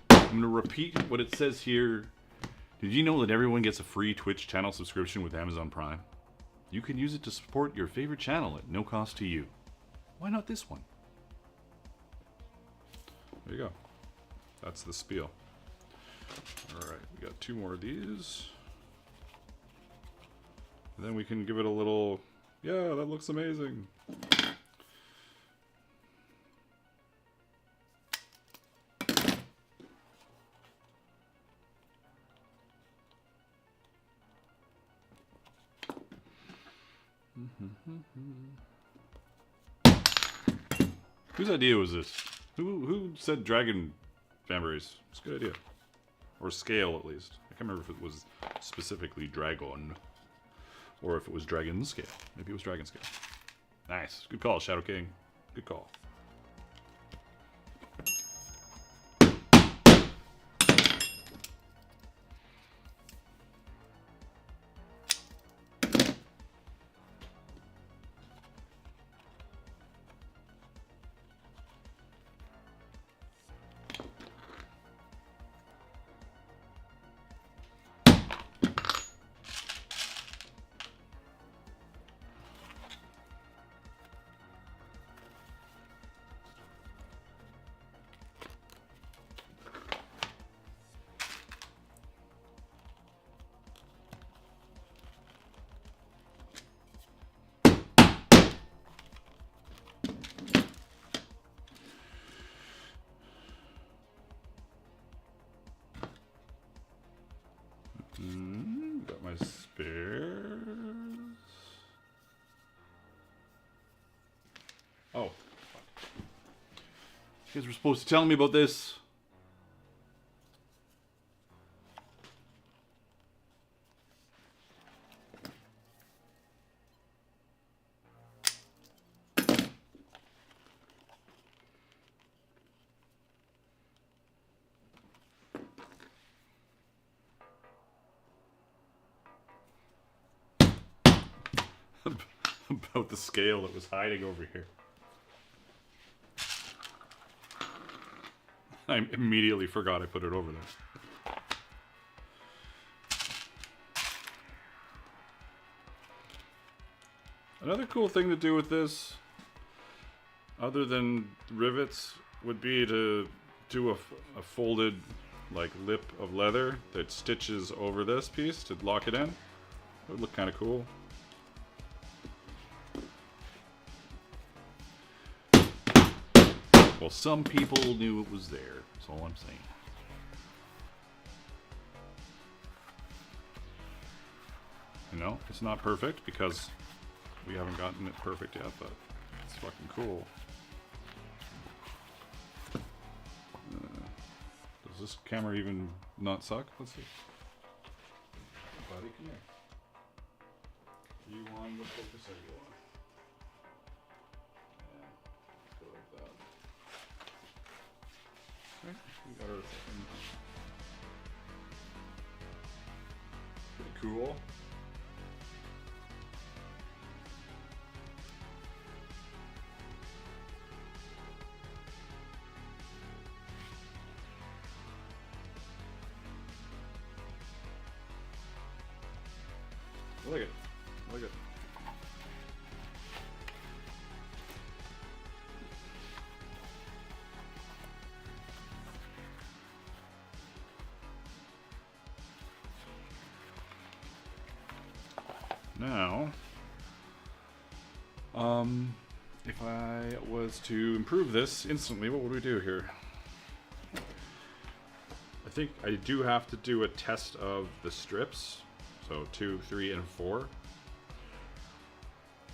A: I'm going to repeat what it says here. Did you know that everyone gets a free Twitch channel subscription with Amazon Prime? You can use it to support your favorite channel at no cost to you. Why not this one? There you go. That's the spiel. Alright, we got 2 more of these. And then we can give it a little, yeah, that looks amazing. Whose idea was this? Who said dragon vambrace? It's a good idea. Or scale, at least. I can't remember if it was specifically dragon. Or if it was dragon scale. Maybe it was dragon scale. Nice. Good call, Shadow King. Good call. Got my spares. Oh, fuck. You guys were supposed to tell me about this. About the scale that was hiding over here. I immediately forgot I put it over there. Another cool thing to do with this, other than rivets, would be to do a folded like lip of leather that stitches over this piece to lock it in. It would look kind of cool. Well, some people knew it was there. That's all I'm saying. You know, it's not perfect because we haven't gotten it perfect yet, but it's fucking cool. Does this camera even not suck? Let's see. Buddy, come here. You on the focus or you on? Yeah, let's go like that. Okay, we got our fucking... Pretty cool. Look at it. Look at it. Now, if I was to improve this instantly, what would we do here? I think I do have to do a test of the strips. So 2, 3, and 4.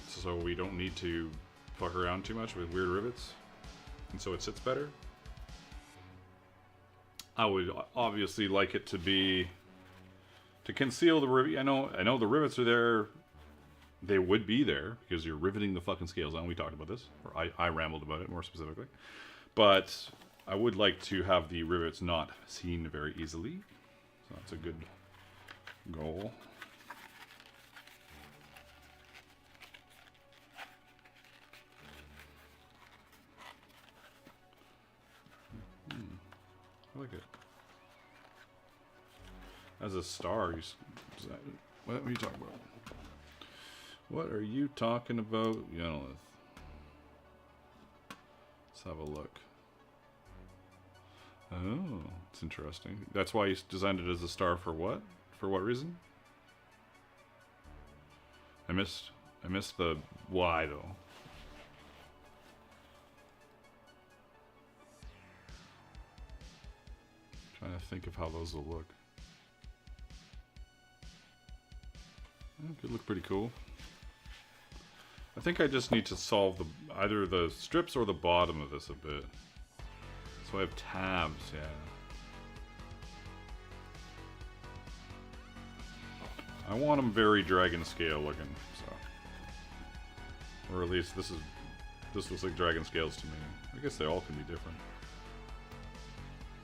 A: So we don't need to fuck around too much with weird rivets. And so it sits better. I would obviously like it to be... to conceal the rivet. I know the rivets are there. They would be there because you're riveting the fucking scales on. We talked about this. Or I rambled about it more specifically. But I would like to have the rivets not seen very easily. So that's a good goal. I like it. As a star, what are you talking about? What are you talking about, Yonolith? Let's have a look. Oh, it's interesting. That's why you designed it as a star for what? For what reason? I missed the why though. Trying to think of how those will look. It could look pretty cool. I think I just need to solve either the strips or the bottom of this a bit. So I have tabs, yeah. I want them very dragon scale looking, so. Or at least this looks like dragon scales to me. I guess they all can be different.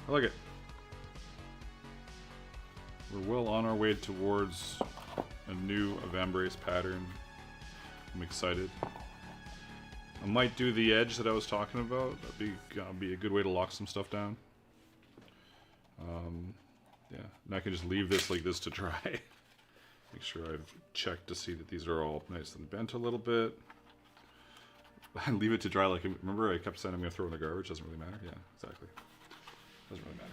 A: I like it. We're well on our way towards a new vambrace pattern. I'm excited. I might do the edge that I was talking about. That'd be a good way to lock some stuff down. Yeah, and I can just leave this like this to dry. Make sure I've checked to see that these are all nice and bent a little bit. And leave it to dry like, remember I kept saying I'm going to throw it in the garbage? Doesn't really matter. Yeah, exactly. Doesn't really matter.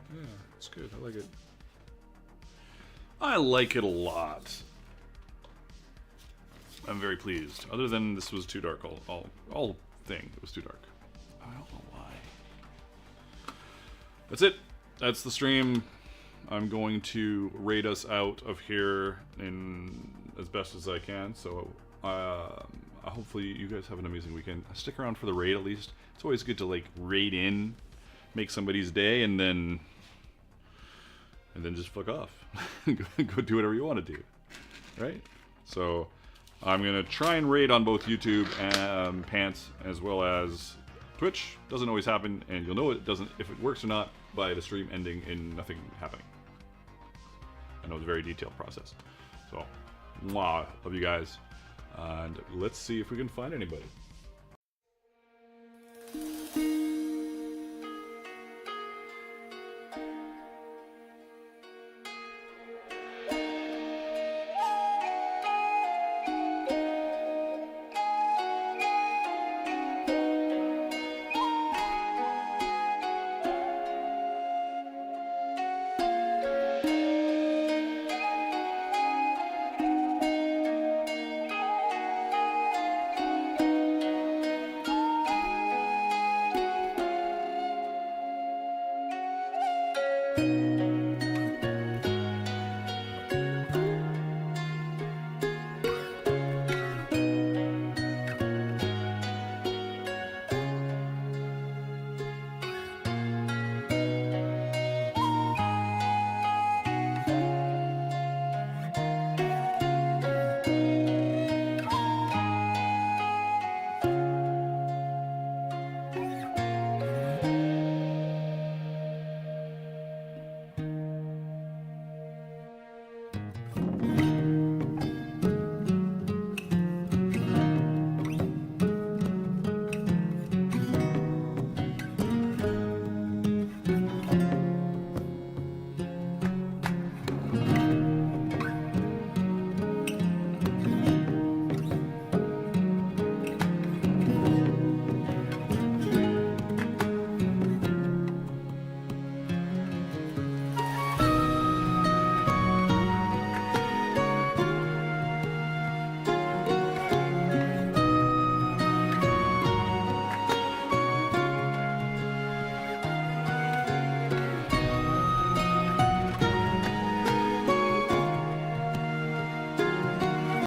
A: Yeah, it's good. I like it. I like it a lot. I'm very pleased. Other than this was too dark. All thing. It was too dark. I don't know why. That's it. That's the stream. I'm going to raid us out of here in as best as I can. So hopefully you guys have an amazing weekend. Stick around for the raid at least. It's always good to like raid in, make somebody's day, and then just fuck off. Go do whatever you want to do, right? So I'm gonna try and raid on both YouTube and Pants as well as Twitch. Doesn't always happen, and you'll know it doesn't if it works or not by the stream ending in nothing happening. I know it's a very detailed process. So, mwah, love you guys, and let's see if we can find anybody.